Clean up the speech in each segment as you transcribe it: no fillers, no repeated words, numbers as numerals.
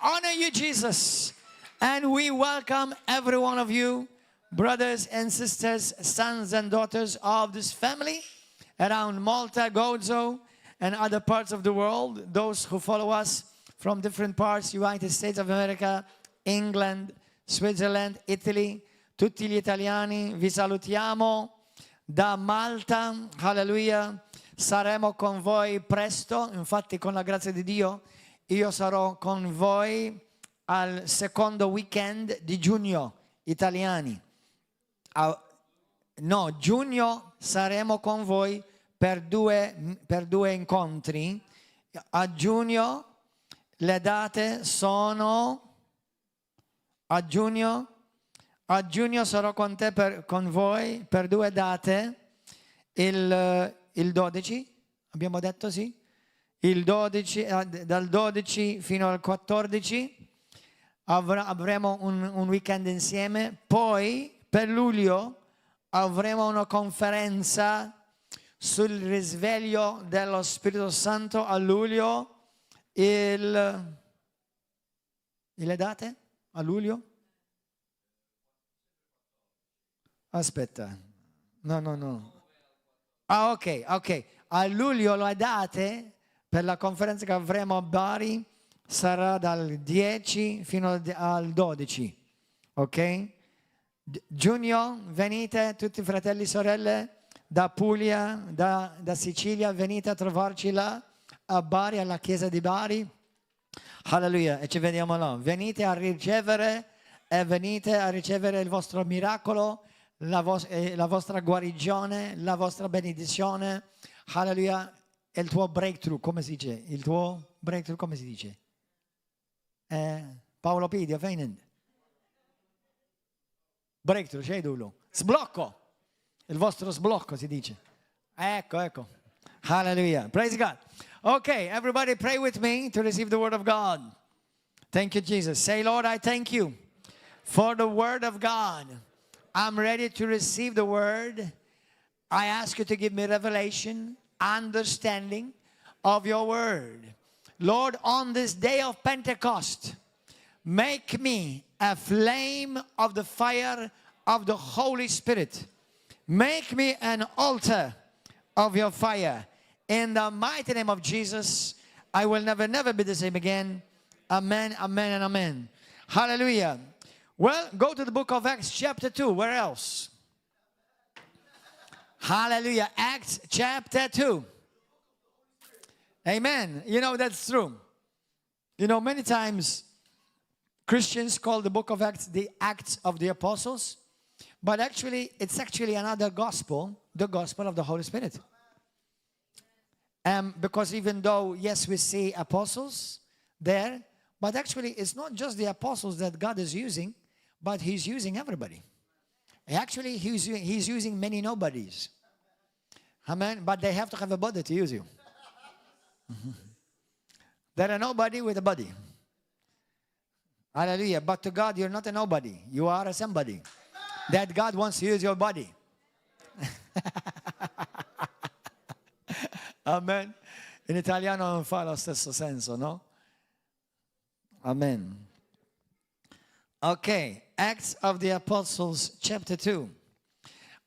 honor you, Jesus. And we welcome every one of you, brothers and sisters, sons and daughters of this family around Malta, Gozo, and other parts of the world. Those who follow us from different parts, United States of America, England, Switzerland, Italy. Tutti gli italiani, vi salutiamo da Malta. Alleluia. Saremo con voi presto. Infatti, con la grazia di Dio, io sarò con voi al secondo weekend di giugno, italiani. No, giugno saremo con voi per due incontri. A giugno le date sono... A giugno sarò con voi per due date. Il 12, abbiamo detto sì? Il 12, dal 12 fino al 14 avremo un weekend insieme. Poi per luglio avremo una conferenza sul risveglio dello Spirito Santo a luglio. Le date? A luglio? Aspetta. No. Ah, ok. A luglio le date per la conferenza che avremo a Bari sarà dal 10 fino al 12. Ok? Giugno venite tutti fratelli e sorelle da Puglia, da Sicilia, venite a trovarci là a Bari, alla chiesa di Bari. Alleluia, e ci vediamo là. Venite a ricevere il vostro miracolo, la vostra guarigione, la vostra benedizione. Alleluia. E il tuo breakthrough, come si dice? Il tuo breakthrough, come si dice? Paolo Pidi, avvenendo. Breakthrough, c'è duro. Sblocco. Il vostro sblocco si dice. Ecco. Hallelujah. Praise God. Okay, everybody pray with me to receive the word of God. Thank you, Jesus. Say, Lord, I thank you for the word of God. I'm ready to receive the word. I ask you to give me revelation, understanding of your word. Lord, on this day of Pentecost, make me a flame of the fire of the Holy Spirit. Make me an altar of your fire. In the mighty name of Jesus, I will never be the same again. Amen, amen, and amen. Hallelujah. Well, go to the book of Acts chapter 2. Where else? Hallelujah. Acts chapter 2. Amen. You know, that's true. You know, many times Christians call the book of Acts the Acts of the Apostles. But actually, it's actually another gospel, the gospel of the Holy Spirit. Because even though, yes, we see apostles there, but actually it's not just the apostles that God is using, but he's using everybody. Actually, he's using many nobodies. Amen. But they have to have a body to use you. There are nobody with a body. Hallelujah. But to God, you're not a nobody. You are a somebody. That God wants to use your body. Amen. In italiano non fa lo stesso senso, no? Amen. Okay, Acts of the Apostles, chapter 2.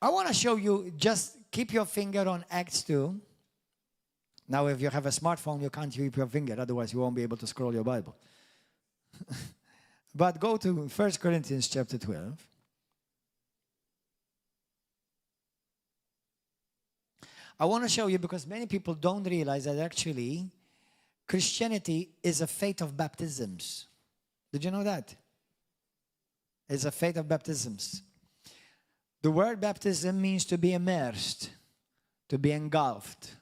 I want to show you, just keep your finger on Acts 2. Now, if you have a smartphone, you can't keep your finger, otherwise you won't be able to scroll your Bible. But go to 1 Corinthians chapter 12. I want to show you, because many people don't realize that actually Christianity is a faith of baptisms. Did you know that? It's a faith of baptisms. The word baptism means to be immersed, to be engulfed.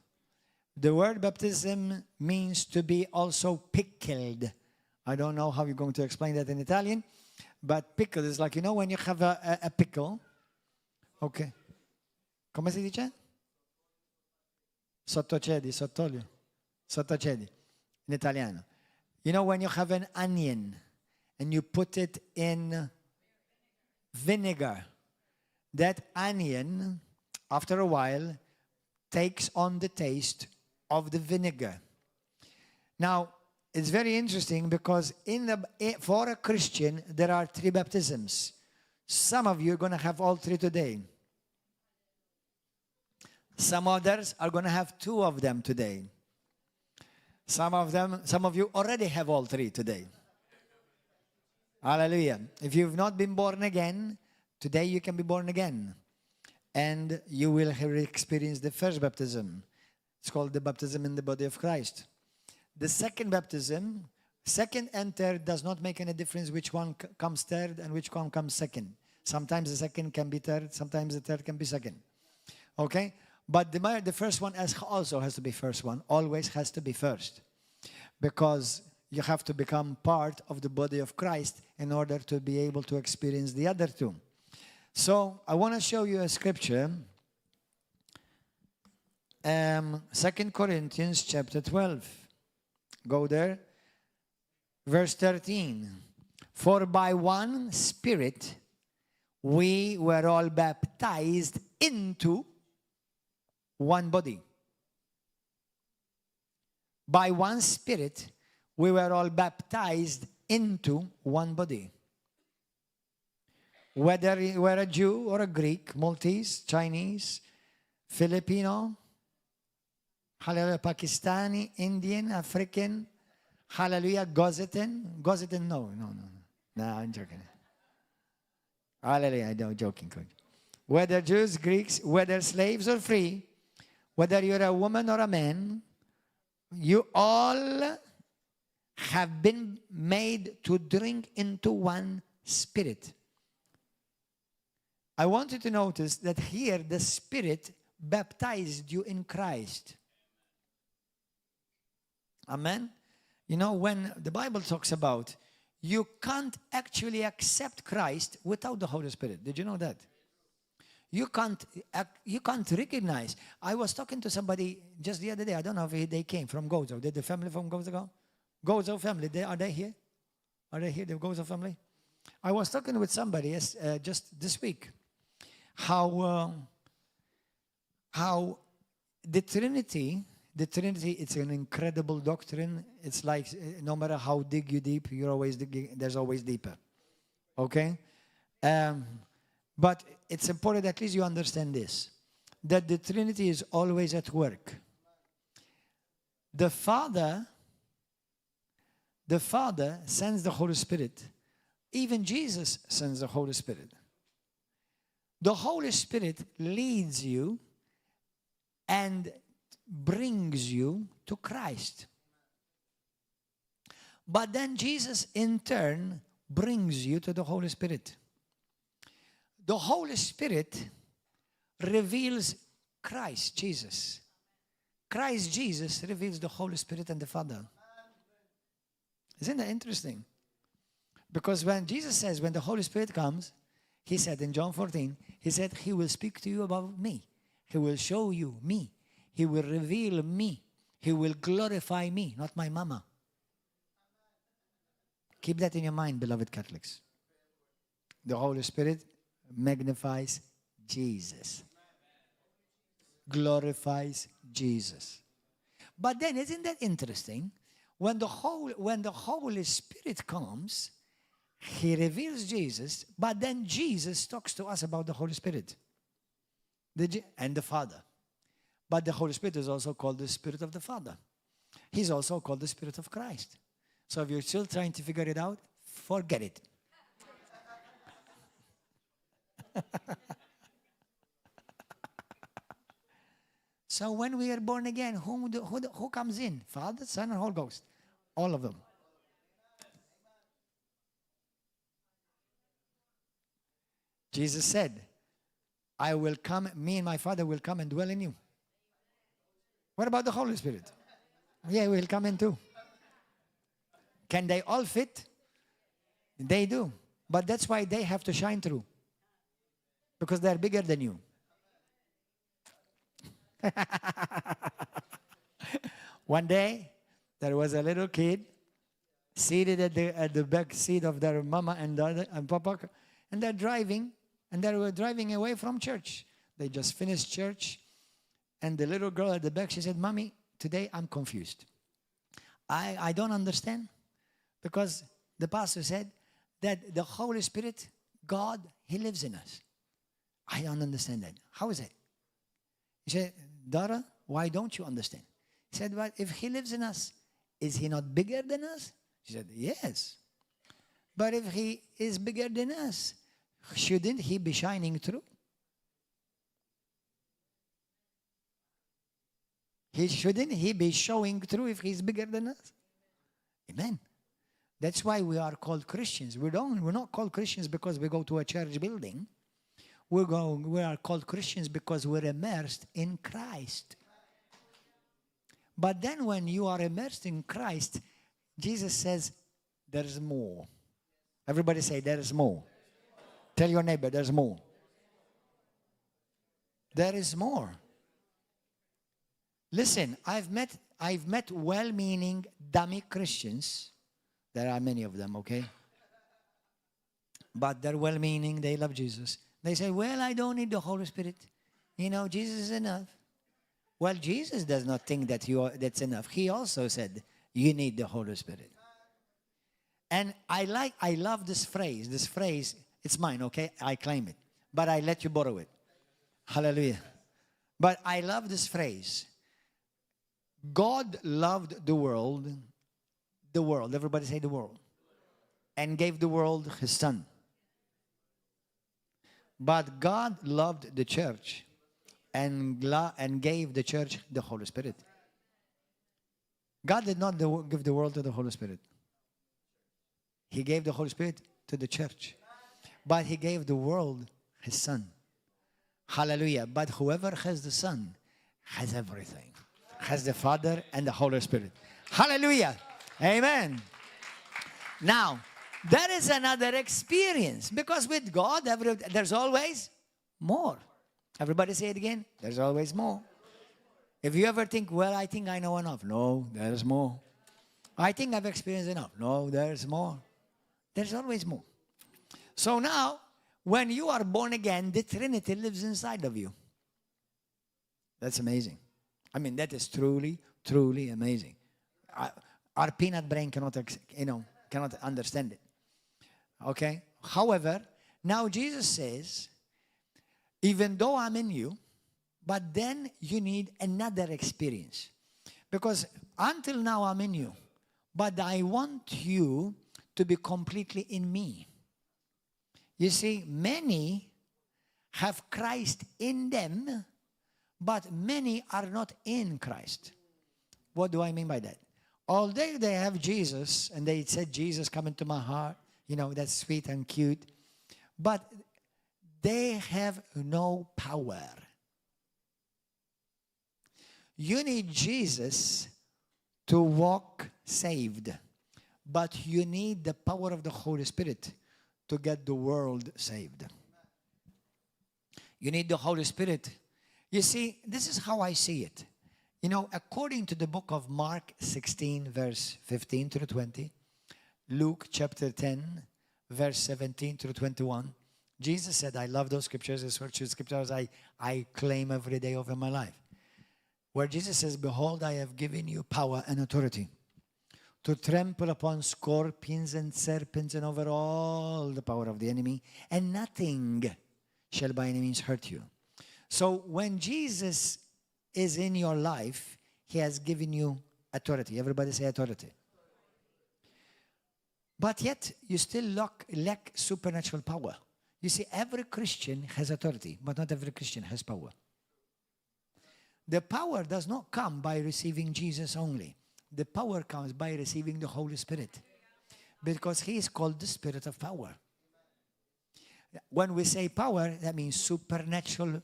The word baptism means to be also pickled. I don't know how you're going to explain that in Italian, but pickled is like, you know, when you have a pickle. Okay. Come si dice? Sottocedi, sott'olio. Sottocedi, in Italiano. You know, when you have an onion and you put it in vinegar, that onion, after a while, takes on the taste of the vinegar. Now, it's very interesting because for a Christian, there are 3 baptisms. Some of you are going to have all 3 today. Some others are going to have 2 of them today. Some of you already have all 3 today. Hallelujah. If you've not been born again, today you can be born again. And you will have experienced the first baptism. It's called the baptism in the body of Christ. The second baptism, second and third, does not make any difference which one comes third and which one comes second. Sometimes the second can be third, sometimes the third can be second. Okay? But the first one also has to be first one. Always has to be first. Because you have to become part of the body of Christ in order to be able to experience the other 2. So, I want to show you a scripture. 2 Corinthians chapter 12. Go there. Verse 13. For by one Spirit we were all baptized into one body. By one Spirit we were all baptized into one body. Whether you were a Jew or a Greek, Maltese, Chinese, Filipino, hallelujah, Pakistani, Indian, African, hallelujah, Gozitan, no, I'm joking. Hallelujah, I'm joking. Whether Jews, Greeks, whether slaves or free, whether you're a woman or a man, you all have been made to drink into one Spirit. I want you to notice that here the Spirit baptized you in Christ. Amen? You know, when the Bible talks about you can't actually accept Christ without the Holy Spirit. Did you know that? You can't recognize. I was talking to somebody just the other day. I don't know if they came from Gozo. Did the family from Gozo go? Gozo family, are they here? Are they here, the Gozo family? I was talking with somebody just this week. How the Trinity, it's an incredible doctrine. It's like no matter how dig you deep, you're always digging, there's always deeper. Okay? But it's important at least you understand this, that the Trinity is always at work. The Father sends the Holy Spirit. Even Jesus sends the Holy Spirit. The Holy Spirit leads you and brings you to Christ. But then Jesus in turn brings you to the Holy Spirit. The Holy Spirit reveals Christ Jesus. Christ Jesus reveals the Holy Spirit and the Father. Isn't that interesting? Because when Jesus says, when the Holy Spirit comes, he said in John 14, he said, he will speak to you about me. He will show you me. He will reveal me. He will glorify me, not my mama. Keep that in your mind, beloved Catholics. The Holy Spirit magnifies Jesus. Glorifies Jesus. But then, isn't that interesting? When the Holy Spirit comes, he reveals Jesus, but then Jesus talks to us about the Holy Spirit and the Father. But the Holy Spirit is also called the Spirit of the Father. He's also called the Spirit of Christ. So if you're still trying to figure it out, forget it. So when we are born again, who comes in? Father, Son, and Holy Ghost. All of them. Jesus said, I will come, me and my Father will come and dwell in you. What about the Holy Spirit? Yeah, we'll come in too. Can they all fit? They do. But that's why they have to shine through. Because they're bigger than you. One day, there was a little kid seated at the back seat of their mama and papa, and they're driving, and they were driving away from church. They just finished church, and the little girl at the back, she said, Mommy, today I'm confused. I don't understand. Because the pastor said that the Holy Spirit, God, He lives in us. I don't understand that. How is it? He said, Dara, why don't you understand? He said, well, if He lives in us, is He not bigger than us? She said, yes. But if He is bigger than us, shouldn't He be shining through? Shouldn't He be showing through if He's bigger than us? Amen. That's why we are called Christians. We're not called Christians because we go to a church building. We are called Christians because we're immersed in Christ. But then when you are immersed in Christ, Jesus says, there's more. Everybody say, there's more. Tell your neighbor, there's more. There is more. Listen, I've met well-meaning, dummy Christians. There are many of them, okay? But they're well-meaning, they love Jesus. They say, well, I don't need the Holy Spirit. You know, Jesus is enough. Well, Jesus does not think that that's enough. He also said, you need the Holy Spirit. And I love this phrase. This phrase, it's mine, okay? I claim it. But I let you borrow it. Hallelujah. But I love this phrase. God loved the world, everybody say the world, and gave the world His Son. But God loved the church and gave the church the Holy Spirit. God did not give the world to the Holy Spirit. He gave the Holy Spirit to the church. But He gave the world His Son. Hallelujah. But whoever has the Son has everything. Has the Father and the Holy Spirit. Hallelujah. Amen. Now, that is another experience. Because with God, there's always more. Everybody say it again. There's always more. If you ever think, well, I think I know enough. No, there's more. I think I've experienced enough. No, there's more. There's always more. So now, when you are born again, the Trinity lives inside of you. That's amazing. I mean, that is truly, truly amazing. Our peanut brain cannot understand it. Okay? However, now Jesus says, even though I'm in you, but then you need another experience. Because until now I'm in you, but I want you to be completely in me. You see, many have Christ in them, but many are not in Christ. What do I mean by that? Although they have Jesus, and they said, Jesus, come into my heart, you know, that's sweet and cute, but they have no power. You need Jesus to walk saved, but you need the power of the Holy Spirit to get the world saved. You need the Holy Spirit. You see, this is how I see it. You know, according to the book of Mark 16, verse 15 through 20, Luke chapter 10, verse 17 through 21, Jesus said, I love those scriptures. These scriptures I claim every day of my life. Where Jesus says, behold, I have given you power and authority to trample upon scorpions and serpents and over all the power of the enemy, and nothing shall by any means hurt you. So when Jesus is in your life, He has given you authority. Everybody say authority. But yet, you still lack supernatural power. You see, every Christian has authority, but not every Christian has power. The power does not come by receiving Jesus only. The power comes by receiving the Holy Spirit. Because He is called the Spirit of power. When we say power, that means supernatural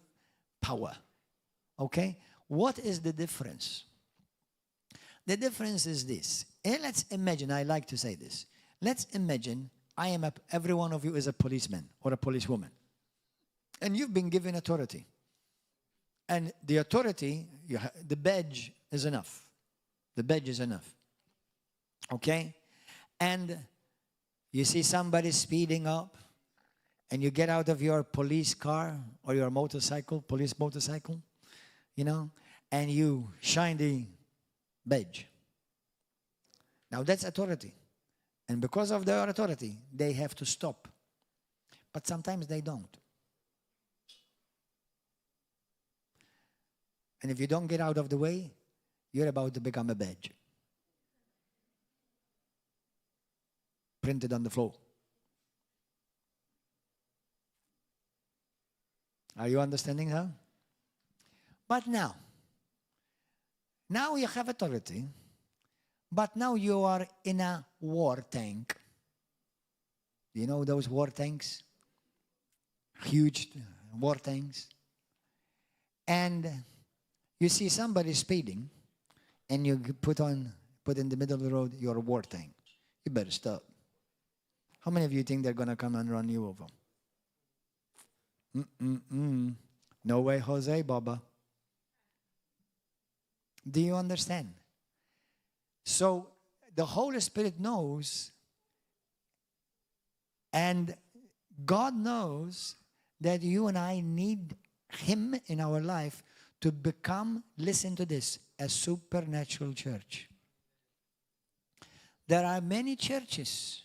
power. Okay? What is the difference? The difference is this. And let's imagine, I like to say this. Let's imagine every one of you is a policeman or a policewoman. And you've been given authority. And the authority, the badge is enough. The badge is enough. Okay? And you see somebody speeding up, and you get out of your police car or your motorcycle, police motorcycle, you know, and you shine the badge. Now that's authority. And because of their authority, they have to stop. But sometimes they don't. And if you don't get out of the way, you're about to become a badge. Printed on the floor. Are you understanding how? But now you have authority, but now you are in a war tank. Do you know those war tanks? Huge war tanks. And you see somebody speeding, and you put in the middle of the road your war tank. You better stop. How many of you think they're going to come and run you over? No way, Jose, Baba. Do you understand? So the Holy Spirit knows, and God knows that you and I need Him in our life to become, listen to this, a supernatural church. There are many churches.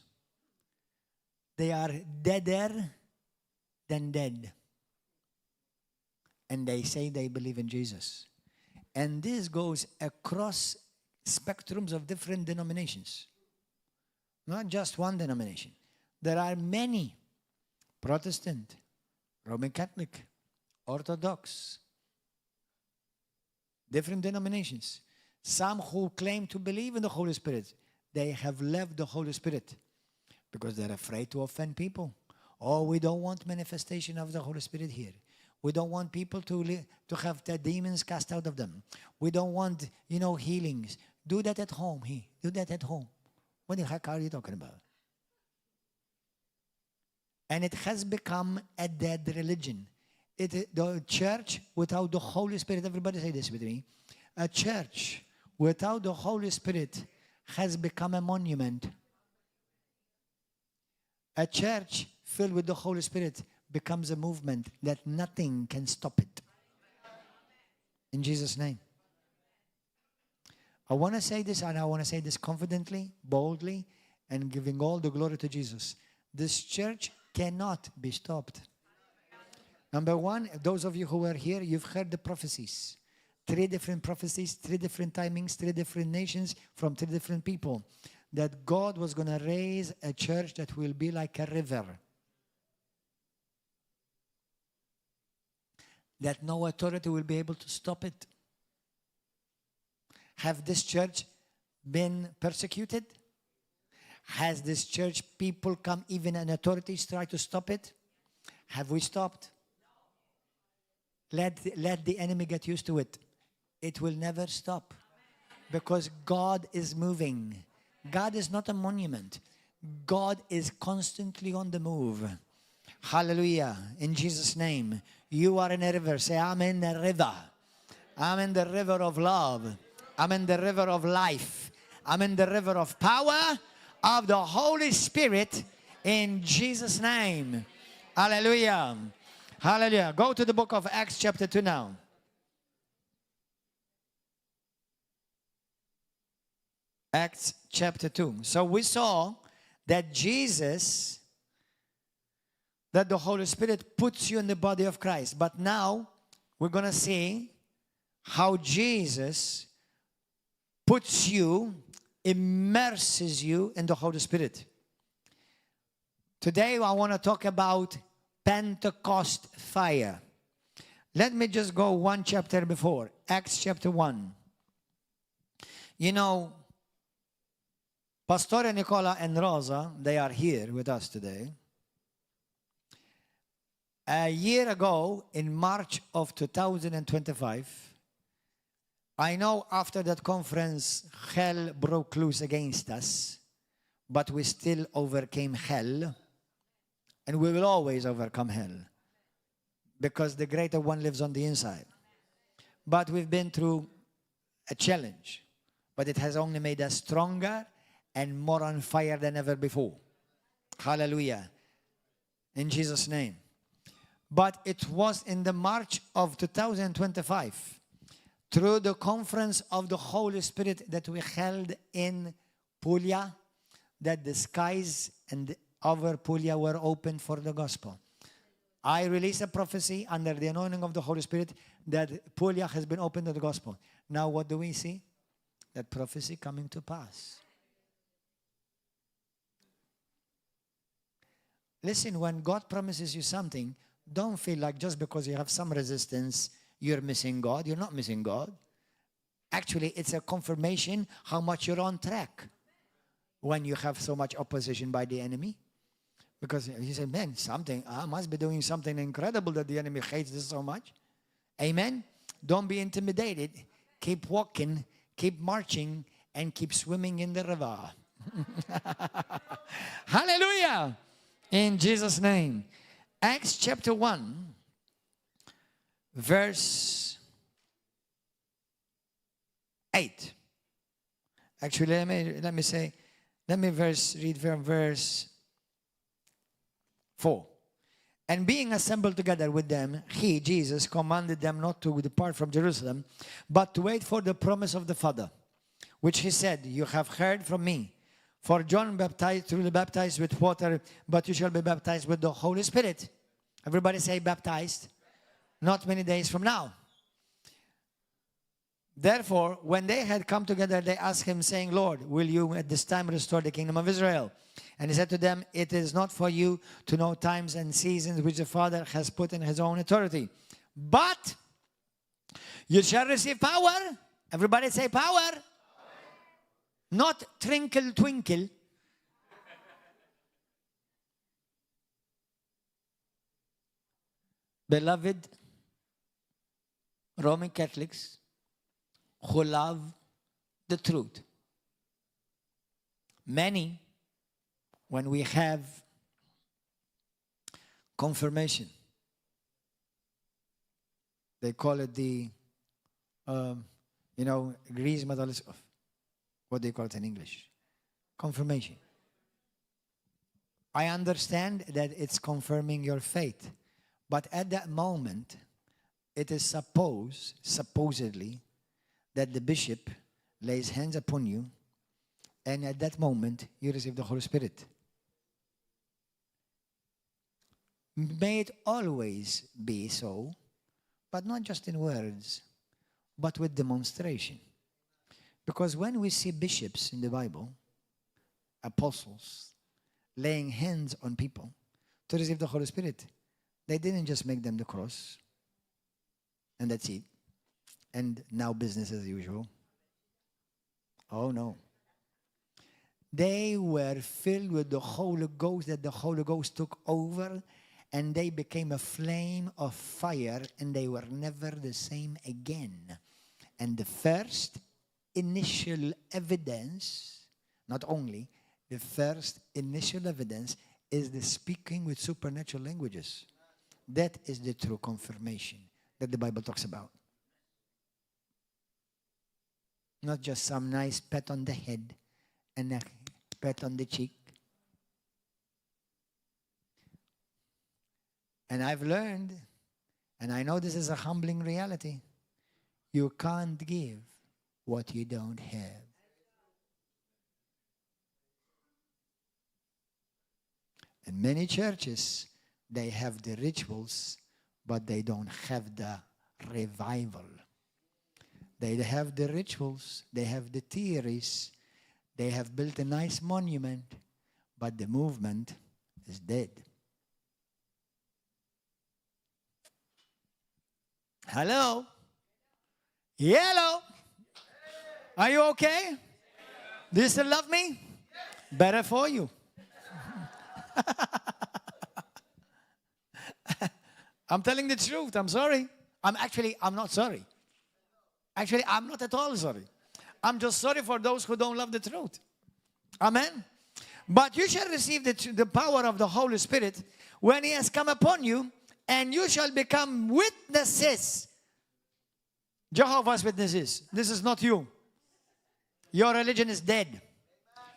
They are deader than dead. And they say they believe in Jesus. And this goes across spectrums of different denominations. Not just one denomination. There are many: Protestant, Roman Catholic, Orthodox, different denominations. Some who claim to believe in the Holy Spirit, they have left the Holy Spirit because they're afraid to offend people. Oh, we don't want manifestation of the Holy Spirit here. We don't want people to have the demons cast out of them. We don't want, healings. Do that at home. Do that at home. What the heck are you talking about? And it has become a dead religion. The church without the Holy Spirit, everybody say this with me. A church without the Holy Spirit has become a monument. A church filled with the Holy Spirit becomes a movement that nothing can stop it. In Jesus' name. I want to say this, and I want to say this confidently, boldly, and giving all the glory to Jesus. This church cannot be stopped. Number one, those of you who are here, you've heard the prophecies. 3 different prophecies, 3 different timings, 3 different nations from 3 different people. That God was going to raise a church that will be like a river. That no authority will be able to stop it. Have this church been persecuted? Has this church people come, even an authorities try to stop it? Have we stopped? Let the enemy get used to it. It will never stop. Because God is moving. God is not a monument. God is constantly on the move. Hallelujah. In Jesus' name. You are in a river. Say, I'm in the river. I'm in the river of love. I'm in the river of life. I'm in the river of power of the Holy Spirit in Jesus' name. Hallelujah. Hallelujah. Go to the book of Acts chapter 2 now. Acts chapter 2. So we saw that that the Holy Spirit puts you in the body of Christ. But now we're going to see how Jesus puts you, immerses you in the Holy Spirit. Today I want to talk about Pentecost fire. Let me just go one chapter before. Acts chapter 1. Pastor Nicola and Rosa, they are here with us today. A year ago, in March of 2025, I know after that conference, hell broke loose against us, but we still overcame hell, and we will always overcome hell, because the greater one lives on the inside. But we've been through a challenge, but it has only made us stronger and more on fire than ever before. Hallelujah. In Jesus' name. But it was in the March of 2025, through the conference of the Holy Spirit that we held in Puglia, that the skies and over Puglia were open for the gospel. I release a prophecy under the anointing of the Holy Spirit that Puglia has been opened to the gospel. Now what do we see? That prophecy coming to pass. Listen, when God promises you something, don't feel like just because you have some resistance, you're missing God. You're not missing God. Actually, it's a confirmation how much you're on track when you have so much opposition by the enemy. Because you say, man, I must be doing something incredible that the enemy hates this so much. Amen? Don't be intimidated. Keep walking, keep marching, and keep swimming in the river. Hallelujah! In Jesus' name. Acts chapter 1, verse 8. Actually, let me read from verse 4. And being assembled together with them, he, Jesus, commanded them not to depart from Jerusalem, but to wait for the promise of the Father, which he said, you have heard from me. For John truly baptized with water, but you shall be baptized with the Holy Spirit. Everybody say baptized. Not many days from now. Therefore, when they had come together, they asked him, saying, Lord, will you at this time restore the kingdom of Israel? And he said to them, it is not for you to know times and seasons which the Father has put in his own authority. But you shall receive power. Everybody say power. Not twinkle, twinkle. Beloved Roman Catholics who love the truth. Many, when we have confirmation, they call it the, Greece methodist. What do you call it in English? Confirmation. I understand that it's confirming your faith. But at that moment, it is supposedly, that the bishop lays hands upon you, and at that moment, you receive the Holy Spirit. May it always be so, but not just in words, but with demonstration. Because when we see bishops in the Bible, apostles, laying hands on people to receive the Holy Spirit, they didn't just make them the cross, and that's it. And now business as usual. Oh no. They were filled with the Holy Ghost, that the Holy Ghost took over, and they became a flame of fire, and they were never the same again. And the first initial evidence, not only, the first initial evidence is the speaking with supernatural languages. That is the true confirmation that the Bible talks about. Not just some nice pat on the head and a pat on the cheek. And I've learned, and I know this is a humbling reality, you can't give what you don't have. And many churches, they have the rituals, but they don't have the revival. They have the rituals, they have the theories, they have built a nice monument, but the movement is dead. Hello? Hello? Are you okay? Do you still love me? Better for you. I'm telling the truth. I'm sorry. I'm not sorry. Actually, I'm not at all sorry. I'm just sorry for those who don't love the truth. Amen? But you shall receive the power of the Holy Spirit when he has come upon you, and you shall become witnesses. Jehovah's Witnesses. This is not you. Your religion is dead.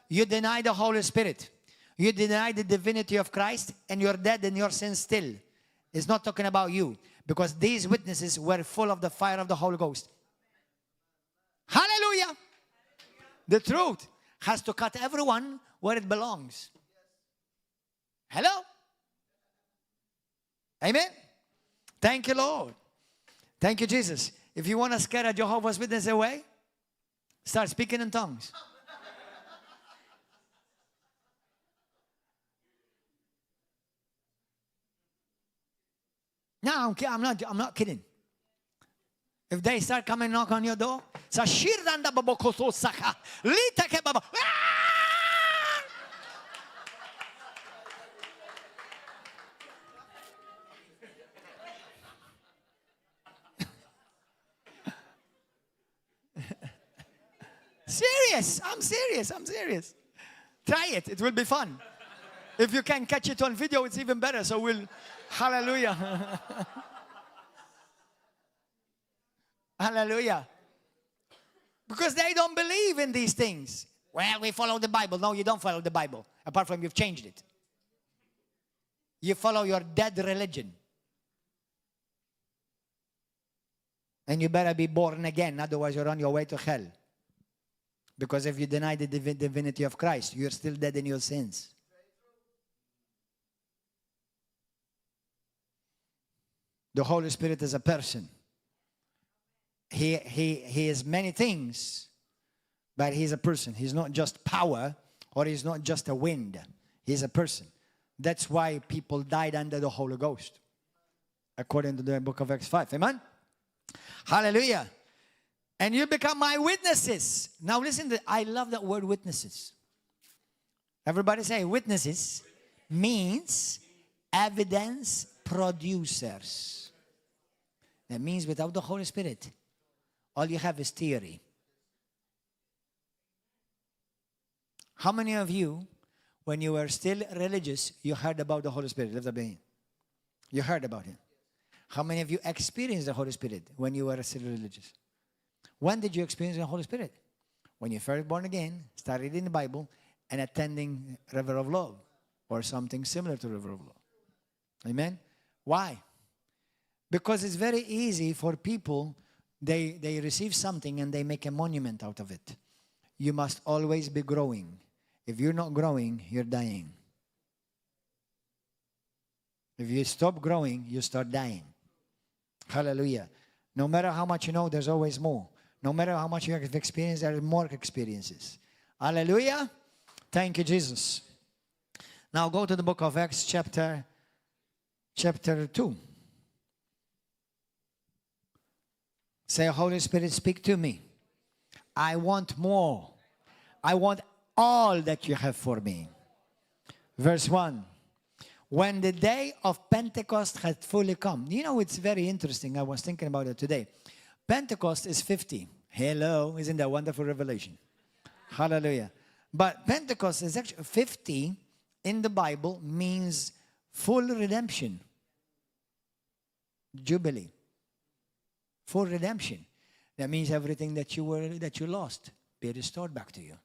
You deny the Holy Spirit. You deny the divinity of Christ, and you're dead in your sins still. It's not talking about you, because these witnesses were full of the fire of the Holy Ghost. Hallelujah. The truth. has to cut everyone where it belongs. Hello? Amen? Thank you, Lord. Thank you, Jesus. If you want to scare a Jehovah's Witness away, start speaking in tongues. No, I'm not kidding. If they start coming knock on your door, serious. I'm serious. Try it. It will be fun. If you can catch it on video, it's even better. So we'll, hallelujah. Hallelujah. Because they don't believe in these things. Well, we follow the Bible. No, you don't follow the Bible. Apart from you've changed it. You follow your dead religion. And you better be born again. Otherwise, you're on your way to hell. Because if you deny the divinity of Christ, you're still dead in your sins. The Holy Spirit is a person. He is many things, but he's a person. He's not just power, or he's not just a wind. He's a person. That's why people died under the Holy Ghost, according to the book of Acts 5. Amen? Hallelujah. And you become my witnesses. Now listen, I love that word witnesses. Everybody say witnesses means evidence producers. That means without the Holy Spirit, all you have is theory. How many of you, when you were still religious, you heard about the Holy Spirit? Lift up your hand. You heard about Him. How many of you experienced the Holy Spirit when you were still religious? When did you experience the Holy Spirit? When you first born again, started reading the Bible, and attending River of Love, or something similar to River of Love. Amen? Why? Because it's very easy for people, they receive something and they make a monument out of it. You must always be growing. If you're not growing, you're dying. If you stop growing, you start dying. Hallelujah. No matter how much you know, there's always more. No matter how much you have experienced, there are more experiences. Hallelujah. Thank you, Jesus. Now go to the book of Acts chapter 2. Say, Holy Spirit, speak to me. I want more. I want all that you have for me. Verse 1. When the day of Pentecost had fully come. You know, it's very interesting. I was thinking about it today. Pentecost is 50. Hello. Isn't that a wonderful revelation? Hallelujah. But Pentecost is actually 50 in the Bible means full redemption. Jubilee. Full redemption. That means everything that you lost be restored back to you.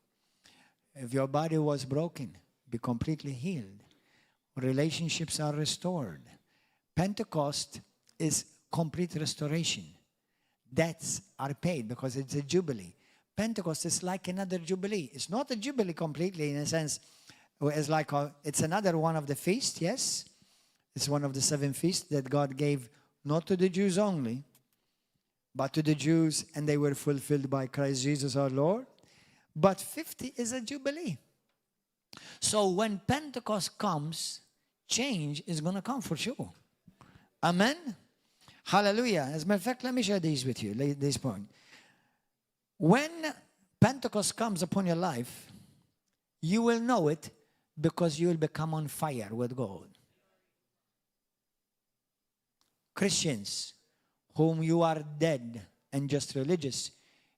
If your body was broken, be completely healed. Relationships are restored. Pentecost is complete restoration. Debts are paid because it's a jubilee. Pentecost is like another jubilee. It's not a jubilee completely in a sense. It's another one of the feasts, yes. It's one of the 7 feasts that God gave not to the Jews only, but to the Jews, and they were fulfilled by Christ Jesus our Lord. But 50 is a jubilee. So when Pentecost comes, change is going to come for sure. Amen? Hallelujah. As a matter of fact, let me share these with you, this point. When Pentecost comes upon your life, you will know it because you will become on fire with God. Christians, whom you are dead and just religious,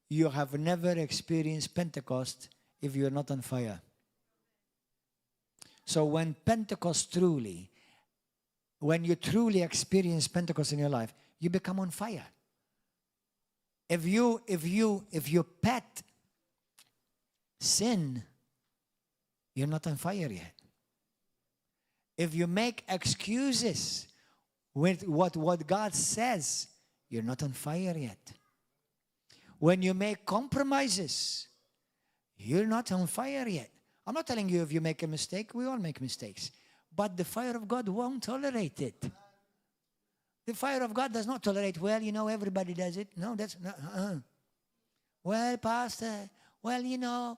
you have never experienced Pentecost if you are not on fire. So when you truly experience Pentecost in your life, you become on fire. If you pet sin, you're not on fire yet. If you make excuses with what God says, you're not on fire yet. When you make compromises, you're not on fire yet. I'm not telling you if you make a mistake, we all make mistakes. But the fire of God won't tolerate it. The fire of God does not tolerate, well, you know, everybody does it. No, that's not. Well, Pastor, well, you know,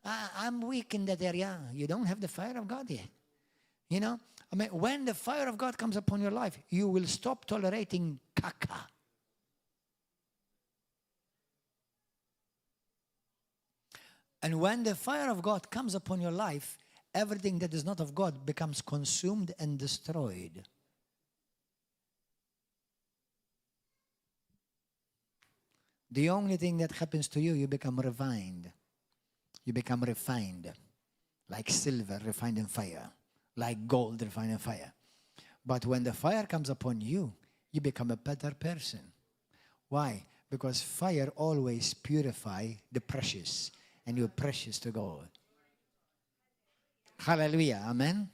I'm weak in that area. You don't have the fire of God yet. You know, I mean, when the fire of God comes upon your life, you will stop tolerating caca. And when the fire of God comes upon your life, everything that is not of God becomes consumed and destroyed. The only thing that happens to you, you become refined. You become refined. Like silver refined in fire. Like gold refined in fire. But when the fire comes upon you, you become a better person. Why? Because fire always purifies the precious. And you're precious to God. Hallelujah. Amen.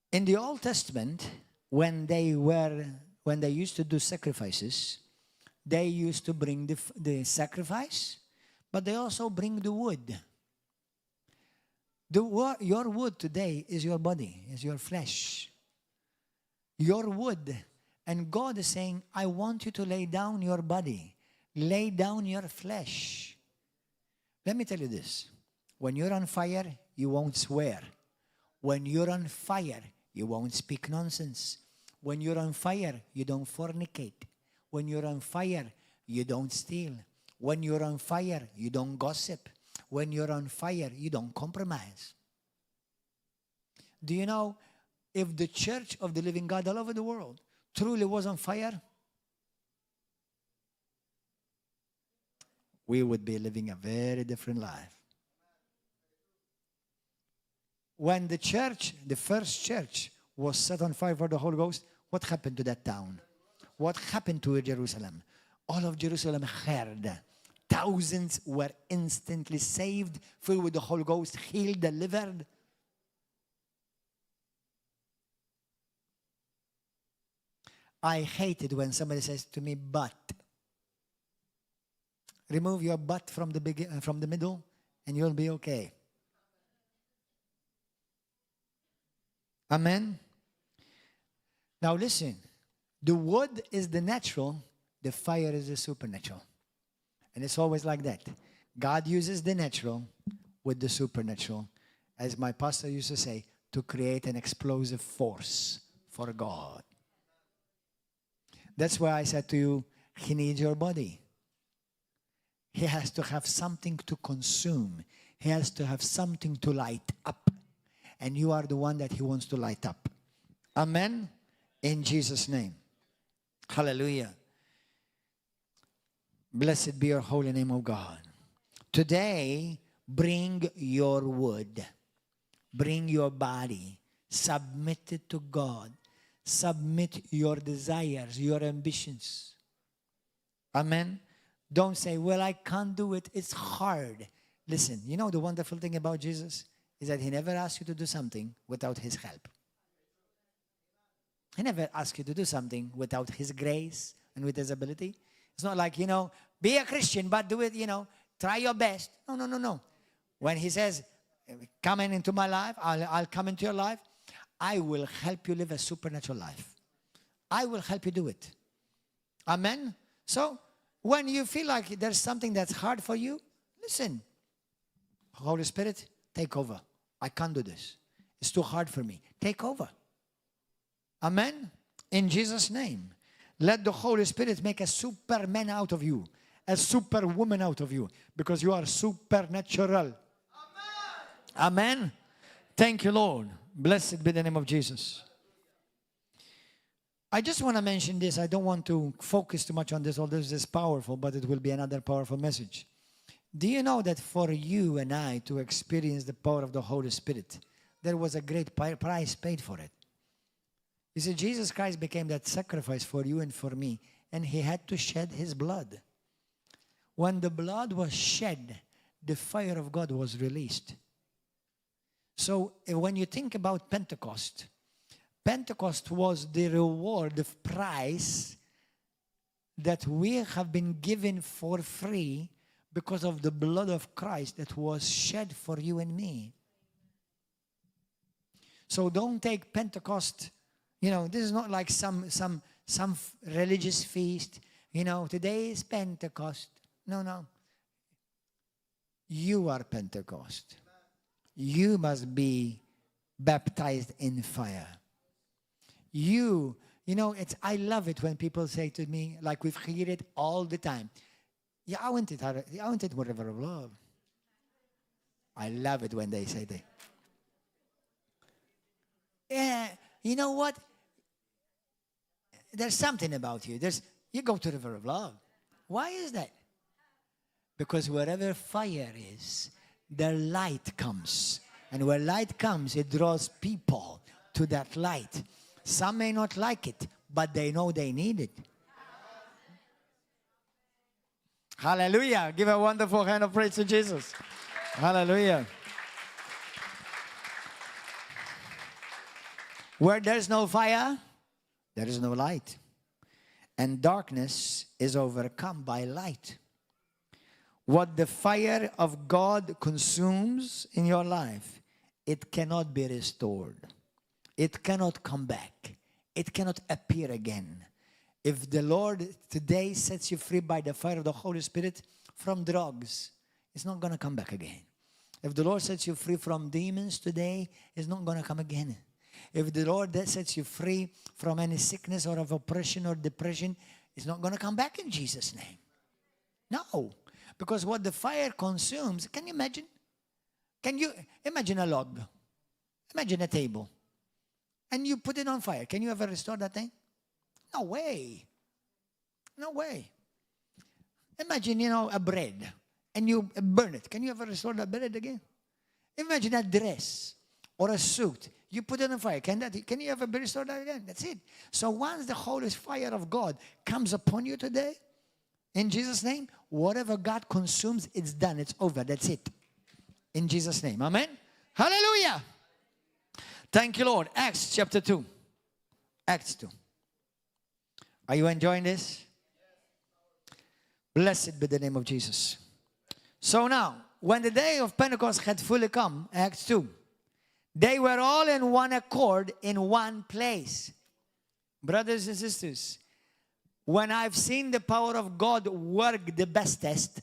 In the Old Testament, when they used to do sacrifices, they used to bring the sacrifice, but they also bring the wood. Your wood today is your body, is your flesh. Your wood. And God is saying, I want you to lay down your body. Lay down your flesh. Let me tell you this. When you're on fire, you won't swear. When you're on fire, you won't speak nonsense. When you're on fire, you don't fornicate. When you're on fire, you don't steal. When you're on fire, you don't gossip. When you're on fire, you don't compromise. Do you know, if the church of the living God all over the world truly was on fire, we would be living a very different life. When the church, the first church, was set on fire for the Holy Ghost, what happened to that town? What happened to Jerusalem? All of Jerusalem heard. Thousands were instantly saved, filled with the Holy Ghost, healed, delivered. I hate it when somebody says to me, but. Remove your butt from the middle, and you'll be okay. Amen? Now listen. The wood is the natural. The fire is the supernatural. And it's always like that. God uses the natural with the supernatural, as my pastor used to say, to create an explosive force for God. That's why I said to you, He needs your body. He has to have something to consume. He has to have something to light up. And you are the one that He wants to light up. Amen? In Jesus' name. Hallelujah. Blessed be your holy name, O God. Today, bring your wood. Bring your body. Submit it to God. Submit your desires, your ambitions. Amen? Don't say, well, I can't do it. It's hard. Listen, you know the wonderful thing about Jesus is that He never asks you to do something without His help. He never asks you to do something without His grace and with His ability. It's not like, be a Christian, but do it, try your best. No. When He says, come into my life, I'll come into your life, I will help you live a supernatural life. I will help you do it. Amen? So, when you feel like there's something that's hard for you, listen. Holy Spirit, take over. I can't do this. It's too hard for me. Take over. Amen? In Jesus' name. Let the Holy Spirit make a superman out of you. A superwoman out of you. Because you are supernatural. Amen? Amen? Thank you, Lord. Blessed be the name of Jesus. I just want to mention this. I don't want to focus too much on this, although this is powerful, but it will be another powerful message. Do you know that for you and I to experience the power of the Holy Spirit, there was a great price paid for it? You see, Jesus Christ became that sacrifice for you and for me, and He had to shed His blood. When the blood was shed, the fire of God was released. So when you think about Pentecost, Pentecost was the reward, the price that we have been given for free because of the blood of Christ that was shed for you and me. So don't take Pentecost, this is not like some religious feast. Today is Pentecost. No. You are Pentecost. You must be baptized in fire. I love it when people say to me, like we've heard it all the time, I want it with river of love. I love it when they say that. Yeah, you know what? There's something about you. You go to the river of love. Why is that? Because wherever fire is, the light comes. And where light comes, it draws people to that light. Some may not like it, but they know they need it. Hallelujah. Give a wonderful hand of praise to Jesus. Hallelujah. Where there's no fire, there is no light. And darkness is overcome by light. What the fire of God consumes in your life, it cannot be restored. It cannot come back. It cannot appear again. If the Lord today sets you free by the fire of the Holy Spirit from drugs, it's not going to come back again. If the Lord sets you free from demons today, it's not going to come again. If the Lord sets you free from any sickness or of oppression or depression, it's not going to come back in Jesus' name. No. Because what the fire consumes, can you imagine? Can you imagine a log? Imagine a table. And you put it on fire. Can you ever restore that thing? No way. No way. Imagine, a bread. And you burn it. Can you ever restore that bread again? Imagine a dress or a suit. You put it on fire. Can you ever restore that again? That's it. So once the Holy fire of God comes upon you today, in Jesus' name, whatever God consumes, it's done. It's over. That's it. In Jesus' name. Amen. Hallelujah. Thank you, Lord. Acts chapter 2. Acts 2. Are you enjoying this? Blessed be the name of Jesus. So now, when the day of Pentecost had fully come, Acts 2, they were all in one accord in one place. Brothers and sisters, when I've seen the power of God work the bestest,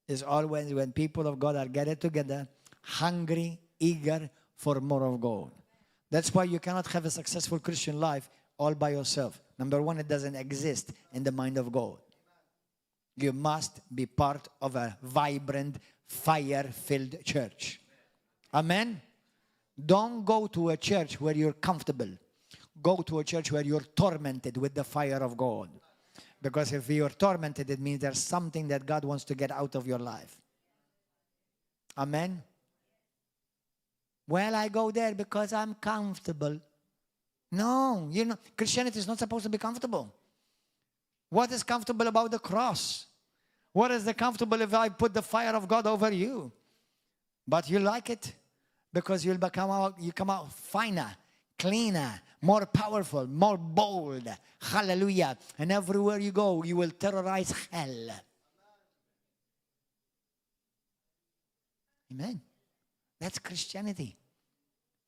is always when people of God are gathered together, hungry, eager for more of God. That's why you cannot have a successful Christian life all by yourself. Number one, it doesn't exist in the mind of God. You must be part of a vibrant, fire-filled church. Amen? Don't go to a church where you're comfortable. Go to a church where you're tormented with the fire of God. Because if you're tormented, it means there's something that God wants to get out of your life. Amen? Well, I go there because I'm comfortable. No, Christianity is not supposed to be comfortable. What is comfortable about the cross? What is the comfortable if I put the fire of God over you? But you like it because you come out finer, cleaner, more powerful, more bold. Hallelujah. And everywhere you go, you will terrorize hell. Amen. That's Christianity.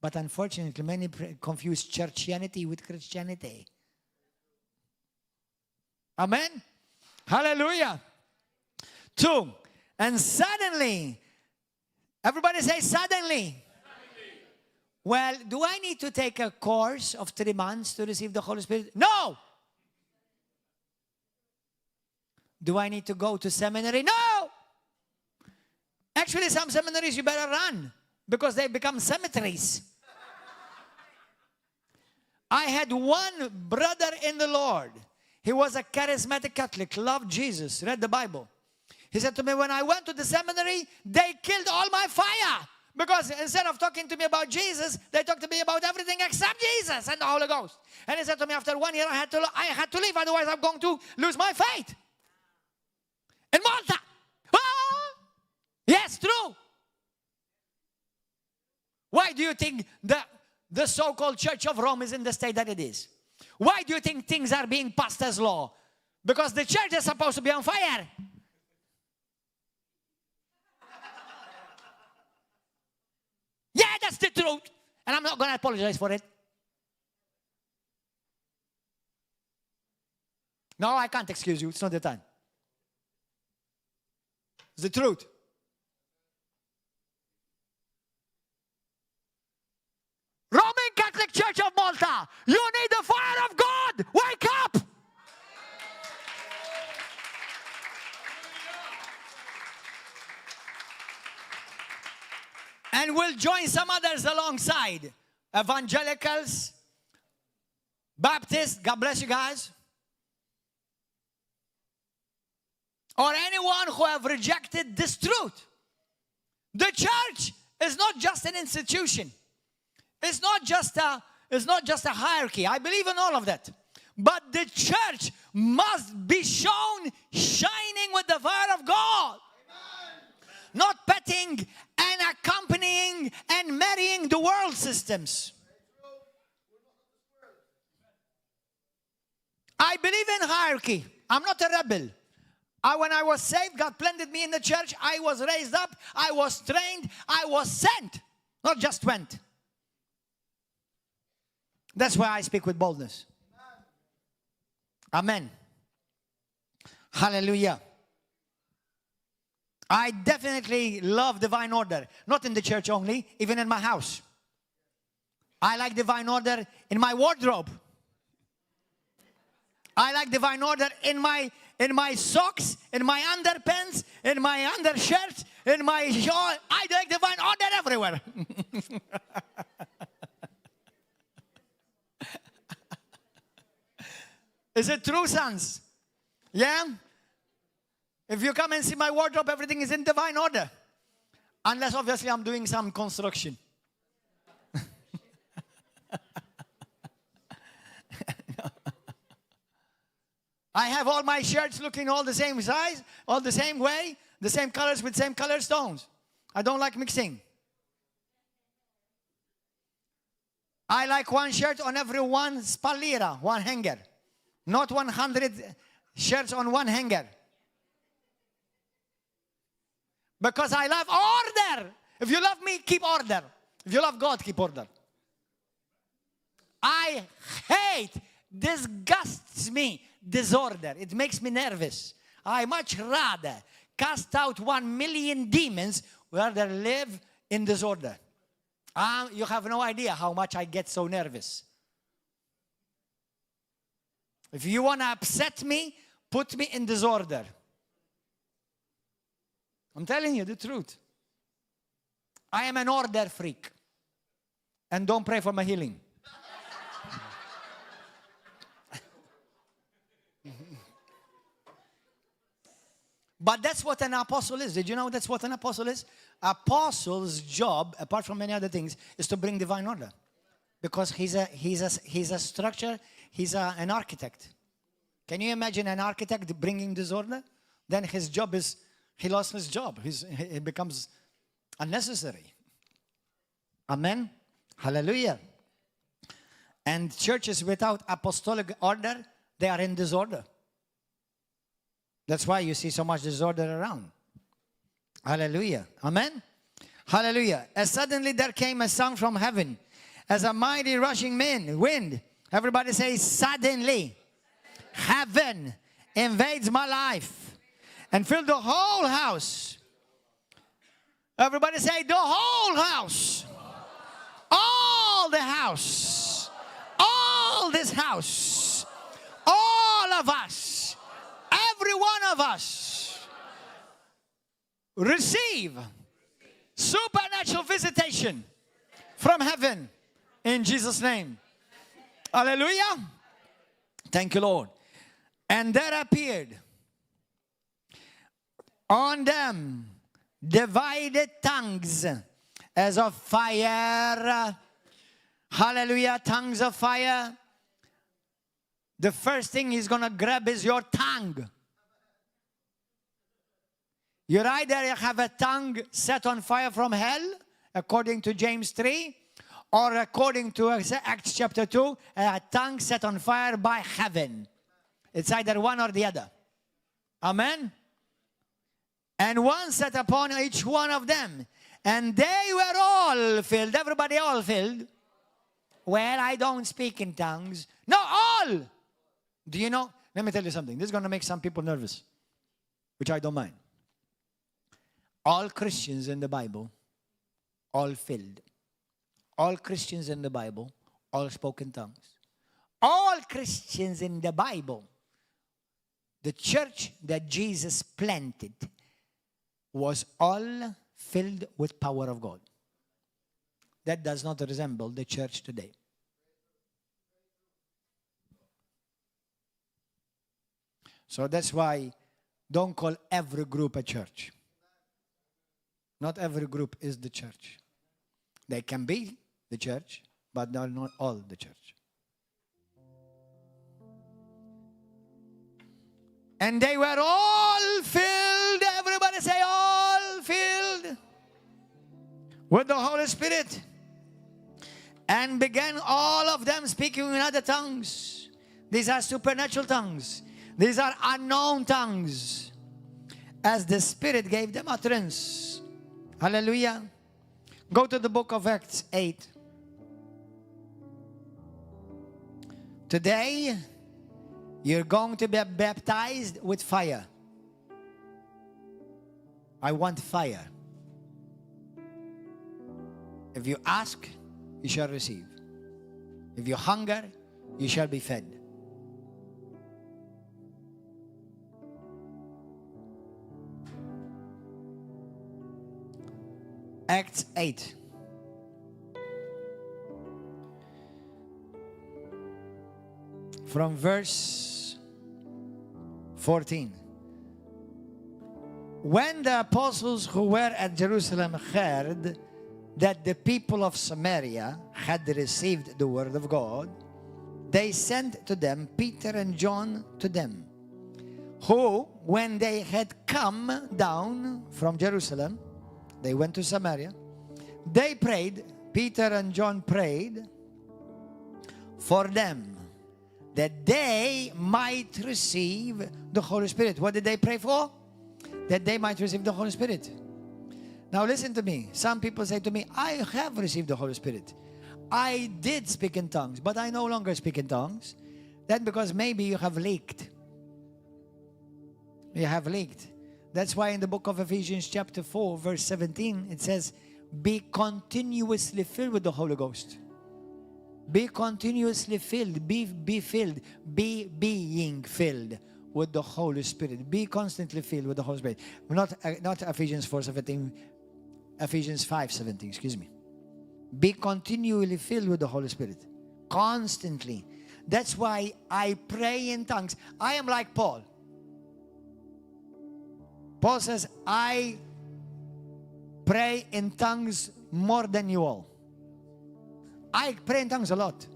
But unfortunately, many confuse churchianity with Christianity. Amen. Hallelujah. 2. And suddenly, everybody say suddenly. Well, do I need to take a course of 3 months to receive the Holy Spirit? No. Do I need to go to seminary? No. Actually, some seminaries you better run because they become cemeteries. I had one brother in the Lord. He was a charismatic Catholic, loved Jesus, read the Bible. He said to me, when I went to the seminary, they killed all my fire. Because instead of talking to me about Jesus, they talked to me about everything except Jesus and the Holy Ghost. And he said to me, after 1 year, I had to leave, otherwise I'm going to lose my faith. In Malta. Ah! Yes, true. Why do you think the so-called Church of Rome is in the state that it is? Why do you think things are being passed as law? Because the church is supposed to be on fire. That's the truth. And I'm not going to apologize for it. No, I can't excuse you. It's not the time. It's the truth. Roman Catholic Church of Malta, you need the fire of God. Wake up. And we'll join some others alongside. Evangelicals, Baptists, God bless you guys. Or anyone who have rejected this truth. The church is not just an institution. It's not just a hierarchy. I believe in all of that. But the church must be shown shining with the fire of God. Not petting and accompanying and marrying the world systems. I believe in hierarchy. I'm not a rebel. When I was saved, God planted me in the church. I was raised up. I was trained. I was sent. Not just went. That's why I speak with boldness. Amen. Hallelujah. I definitely love divine order. Not in the church only, even in my house. I like divine order in my wardrobe. I like divine order in my socks, in my underpants, in my undershirts, in my shawl. I like divine order everywhere. Is it true, sons? Yeah? If you come and see my wardrobe, everything is in divine order. Unless, obviously, I'm doing some construction. I have all my shirts looking all the same size, all the same way, the same colors with same color stones. I don't like mixing. I like one shirt on every one spalliera, one hanger. Not 100 shirts on one hanger. Because I love order. If you love me, keep order. If you love God, keep order. I hate, disgusts me, disorder. It makes me nervous. I much rather cast out 1 million demons rather live in disorder. You have no idea how much I get so nervous. If you want to upset me, put me in disorder. I'm telling you the truth. I am an order freak. And don't pray for my healing. But that's what an apostle is. Did you know that's what an apostle is? Apostle's job, apart from many other things, is to bring divine order. Because he's a structure, an architect. Can you imagine an architect bringing disorder? Then his job is, he lost his job. It becomes unnecessary. Amen? Hallelujah. And churches without apostolic order, they are in disorder. That's why you see so much disorder around. Hallelujah. Amen? Hallelujah. As suddenly there came a sound from heaven, as a mighty rushing wind. Everybody say, suddenly. Heaven invades my life and filled the whole house. Everybody say, the whole house. All the house. All this house. All of us. Every one of us. Receive supernatural visitation from heaven in Jesus' name. Hallelujah. Thank you, Lord. And there appeared on them divided tongues as of fire. Hallelujah, tongues of fire. The first thing he's going to grab is your tongue. You either have a tongue set on fire from hell, according to James 3, or according to Acts chapter 2, a tongue set on fire by heaven. It's either one or the other. Amen? And one sat upon each one of them, And they were all filled. Everybody all filled. Well, I don't speak in tongues. No, all. Do you know? Let me tell you something. This is going to make some people nervous, which I don't mind. All Christians in the Bible, all filled. All Christians in the Bible, all spoke in tongues. All Christians in the Bible, the church that Jesus planted, was all filled with power of God. That does not resemble the church today. So that's why don't call every group a church. Not every group is the church. They can be the church, but they are not all the church. And they were all filled. Everybody say all filled with the Holy Spirit. And began all of them speaking in other tongues. These are supernatural tongues. These are unknown tongues, as the Spirit gave them utterance. Hallelujah. Go to the book of Acts 8. Today, you're going to be baptized with fire. I want fire. If you ask, you shall receive. If you hunger, you shall be fed. Acts 8. From verse 14. When the apostles who were at Jerusalem heard that the people of Samaria had received the word of God, they sent to them Peter and John to them, who, when they had come down from Jerusalem, they went to Samaria. They prayed, Peter and John prayed for them that they might receive the Holy Spirit. What did they pray for? That they might receive the Holy Spirit. Now listen to me. Some people say to me, I have received the Holy Spirit. I did speak in tongues, but I no longer speak in tongues. That's because maybe you have leaked. You have leaked. That's why in the book of Ephesians chapter 4 verse 17 it says, be continuously filled with the Holy Ghost. Be continuously filled. Be filled. Be being filled with the Holy Spirit. Be constantly filled with the Holy Spirit. Not Ephesians 4:17, Ephesians 5:17, excuse me. Be continually filled with the Holy Spirit. Constantly. That's why I pray in tongues. I am like Paul. Paul says, I pray in tongues more than you all. I pray in tongues a lot.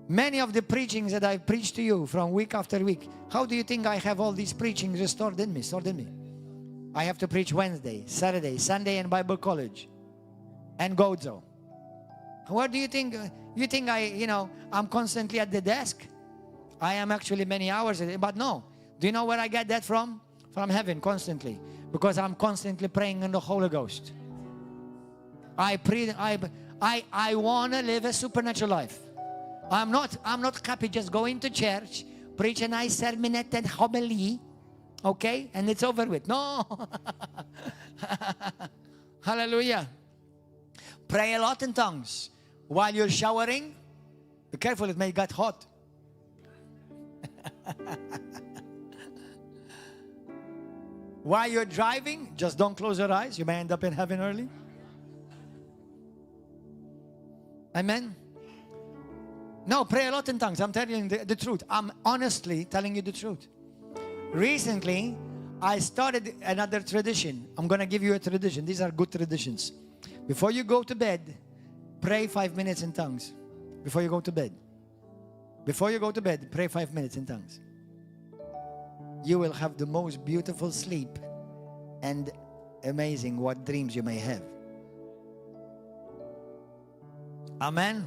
Many of the preachings that I preach to you from week after week, how do you think I have all these preachings stored in me? I have to preach Wednesday, Saturday, Sunday in Bible college and Gozo. What do you think? You think I'm constantly at the desk? I am actually many hours a day, but no. Do you know where I get that from? From heaven, constantly. Because I'm constantly praying in the Holy Ghost. I want to live a supernatural life. I'm not happy just going to church, preach a nice sermonette and homily, okay, and it's over with. No. Hallelujah. Pray a lot in tongues. While you're showering, be careful, it may get hot. While you're driving, just don't close your eyes. You may end up in heaven early. Amen. No, pray a lot in tongues. I'm telling you the truth. I'm honestly telling you the truth. Recently, I started another tradition. I'm going to give you a tradition. These are good traditions. Before you go to bed, pray 5 minutes in tongues. Before you go to bed. Before you go to bed, pray 5 minutes in tongues. You will have the most beautiful sleep and amazing what dreams you may have. Amen.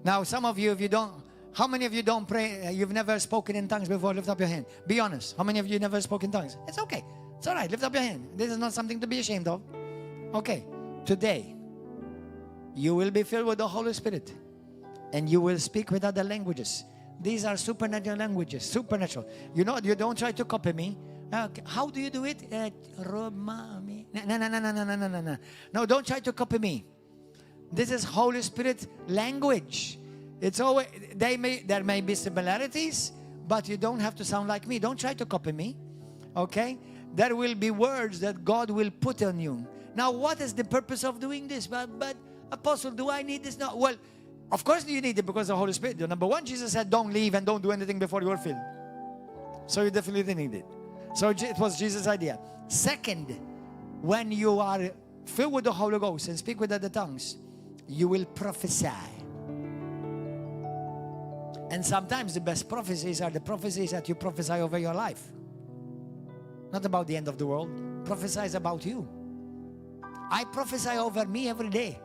Now, some of you, if you don't, how many of you don't pray? You've never spoken in tongues before? Lift up your hand. Be honest. How many of you never spoke in tongues? It's okay. It's all right. Lift up your hand. This is not something to be ashamed of. Okay. Today, you will be filled with the Holy Spirit. And you will speak with other languages. These are supernatural languages. Supernatural. You know, you don't try to copy me. How do you do it? No. No, don't try to copy me. This is Holy Spirit language. It's always, there may be similarities, but you don't have to sound like me. Don't try to copy me. Okay? There will be words that God will put on you. Now, what is the purpose of doing this? But Apostle, do I need this? No. Well, of course you need it because of the Holy Spirit. Number one, Jesus said, don't leave and don't do anything before you are filled. So you definitely need it. So it was Jesus' idea. Second, when you are filled with the Holy Ghost and speak with other tongues, you will prophesy. And sometimes the best prophecies are the prophecies that you prophesy over your life. Not about the end of the world. Prophesy about you. I prophesy over me every day.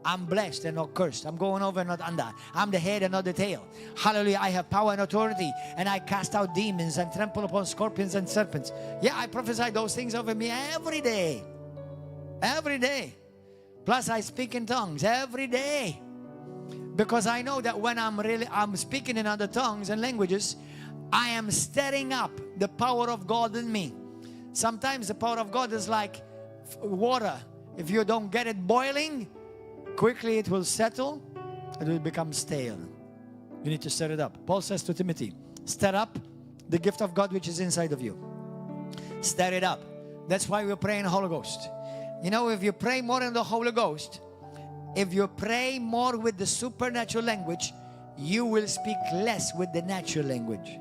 I'm blessed and not cursed. I'm going over and not under. I'm the head and not the tail. Hallelujah. I have power and authority. And I cast out demons and trample upon scorpions and serpents. Yeah, I prophesy those things over me every day. Every day. Plus I speak in tongues every day. Because I know that when I'm speaking in other tongues and languages, I am stirring up the power of God in me. Sometimes the power of God is like water. If you don't get it boiling, quickly it will settle. It will become stale. You need to stir it up. Paul says to Timothy, stir up the gift of God which is inside of you. Stir it up. That's why we pray in the Holy Ghost. You know, if you pray more in the Holy Ghost, if you pray more with the supernatural language, you will speak less with the natural language.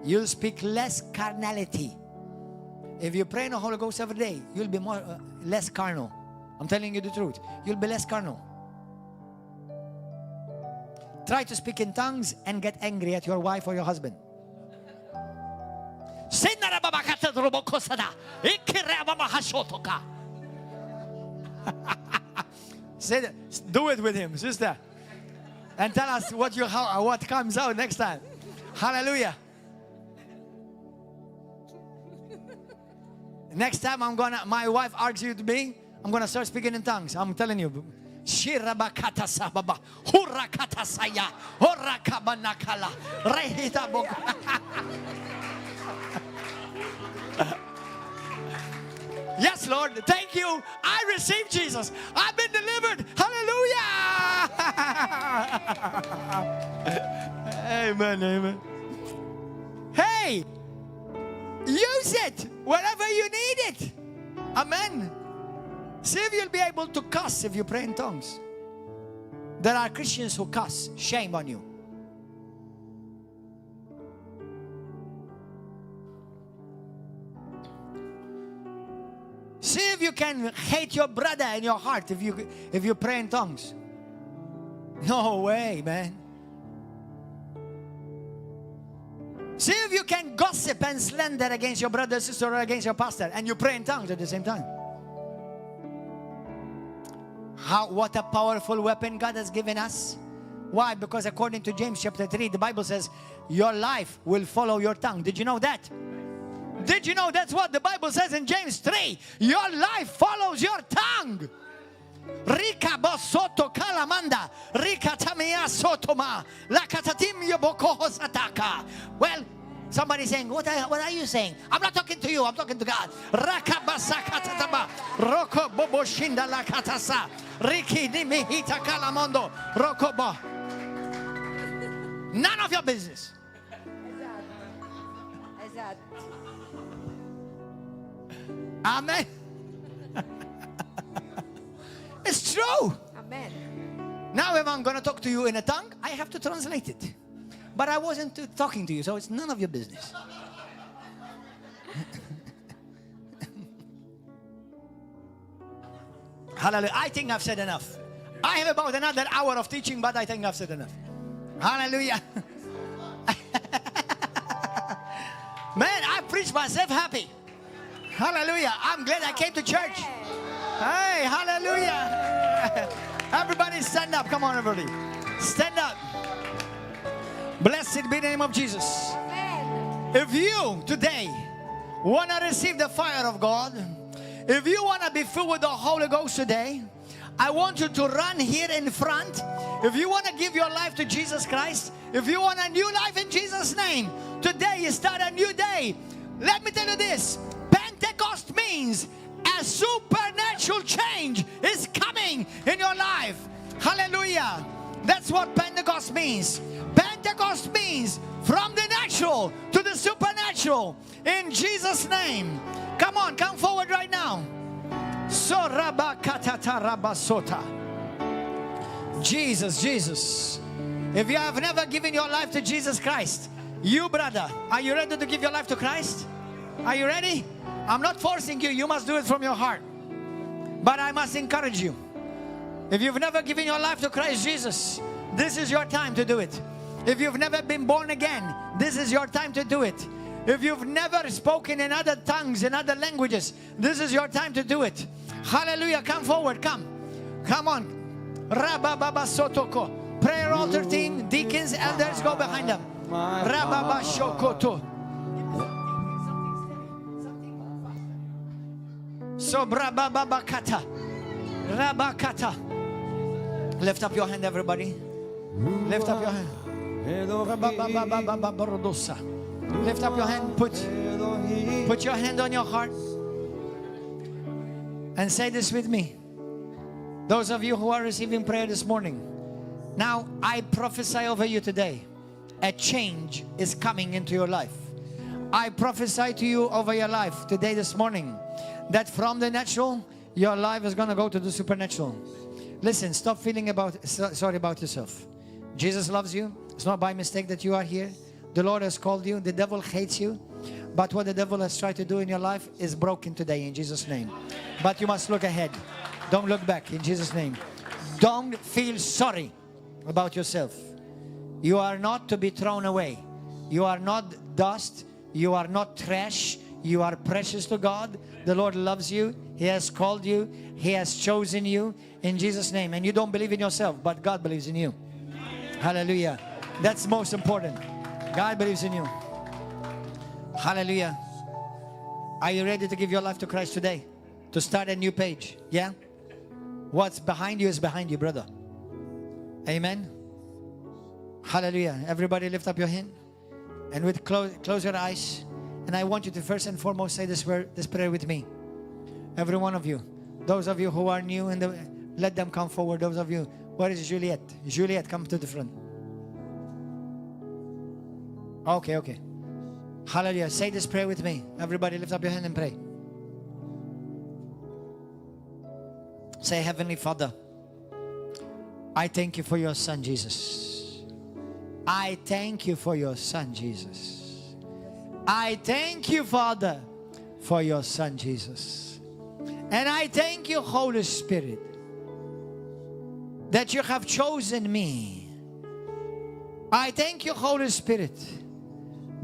You'll speak less carnality. If you pray in the Holy Ghost every day, you'll be less carnal. I'm telling you the truth. You'll be less carnal. Try to speak in tongues and get angry at your wife or your husband. Say that. Do it with him, sister. And tell us what comes out next time. Hallelujah. Next time my wife asks you to be, I'm going to start speaking in tongues. I'm telling you. Yes, Lord. Thank you. I received Jesus. I've been delivered. Hallelujah. Amen. Amen. Hey, use it wherever you need it. Amen. See if you'll be able to cuss if you pray in tongues. There are Christians who cuss. Shame on you. See if you can hate your brother in your heart if you pray in tongues. No way, man. See if you can gossip and slander against your brother, sister, or against your pastor, and you pray in tongues at the same time. What a powerful weapon God has given us. Why? Because according to James chapter 3, the Bible says, your life will follow your tongue. Did you know that? Did you know that's what the Bible says in James 3? Your life follows your tongue. Rika bosoto kalamanda, rika tamia sotoma, lakatatim yoboko sataka. Well, somebody's saying, what are you saying? I'm not talking to you, I'm talking to God. Raka basakatataba, roko bobo shinda lakatasa, riki nimihita kalamondo, roko bo. None of your business. Amen. It's true. Amen. Now if I'm going to talk to you in a tongue, I have to translate it. But I wasn't talking to you, so it's none of your business. Hallelujah. I think I've said enough. I have about another hour of teaching, but I think I've said enough. Hallelujah. Man, I preach myself happy. Hallelujah. I'm glad I came to church. Hey, hallelujah. Everybody stand up. Come on, everybody. Stand up. Blessed be the name of Jesus. Amen. If you today want to receive the fire of God, if you want to be filled with the Holy Ghost today, I want you to run here in front. If you want to give your life to Jesus Christ, if you want a new life in Jesus' name, today you start a new day. Let me tell you this, Pentecost means a supernatural change is coming in your life. Hallelujah. That's what Pentecost means. Pentecost means from the natural to the supernatural. In Jesus' name. Come on, come forward right now. Jesus, Jesus. If you have never given your life to Jesus Christ, you brother, are you ready to give your life to Christ? Are you ready? I'm not forcing you. You must do it from your heart. But I must encourage you. If you've never given your life to Christ Jesus, this is your time to do it. If you've never been born again, this is your time to do it. If you've never spoken in other tongues, in other languages, this is your time to do it. Hallelujah. Come forward. Come. Come on. Rabba Sotoko. Prayer altar team, deacons, elders, go behind them. Rabba Shokoto. So Brababa Kata. Rabakata. Lift up your hand, everybody. Lift up your hand. Lift up your hand. Put your hand on your heart. And say this with me. Those of you who are receiving prayer this morning. Now, I prophesy over you today. A change is coming into your life. I prophesy to you over your life today, this morning, that from the natural, your life is going to go to the supernatural. Listen, stop feeling sorry about yourself. Jesus loves you. It's not by mistake that you are here. The Lord has called you. The devil hates you. But what the devil has tried to do in your life is broken today in Jesus' name. But you must look ahead. Don't look back in Jesus' name. Don't feel sorry about yourself. You are not to be thrown away. You are not dust. You are not trash. You are precious to God. The Lord loves you. He has called you. He has chosen you in Jesus' name. And you don't believe in yourself, but God believes in you. Hallelujah. That's most important. God believes in you. Hallelujah. Are you ready to give your life to Christ today? To start a new page? Yeah? What's behind you is behind you, brother. Amen. Hallelujah. Everybody lift up your hand. And with close your eyes. And I want you to first and foremost say this prayer with me. Every one of you. Those of you who are new, let them come forward. Those of you. Where is Juliet? Juliet, come to the front. Okay. Hallelujah. Say this prayer with me. Everybody lift up your hand and pray. Say, Heavenly Father, I thank you for your Son, Jesus. I thank you for your Son, Jesus. I thank you, Father, for your Son, Jesus. And I thank you, Holy Spirit, that you have chosen me. I thank you, Holy Spirit,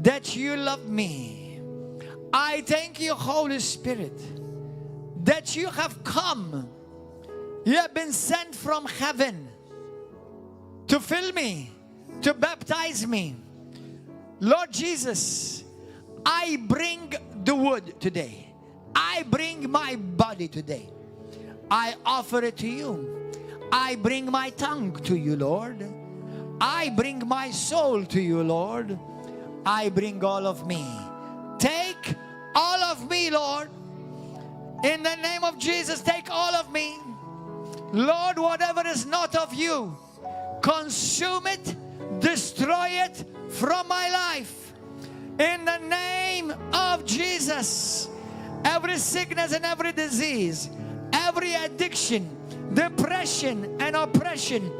that you love me. I thank you, Holy Spirit, that you have come. You have been sent from heaven to fill me, to baptize me. Lord Jesus, I bring the wood today. I bring my body today. I offer it to you. I bring my tongue to you, Lord. I bring my soul to you, Lord. I bring all of me. Take all of me, Lord. In the name of Jesus, take all of me. Lord, whatever is not of you, consume it, destroy it from my life. In the name of Jesus, every sickness and every disease, every addiction, depression and oppression,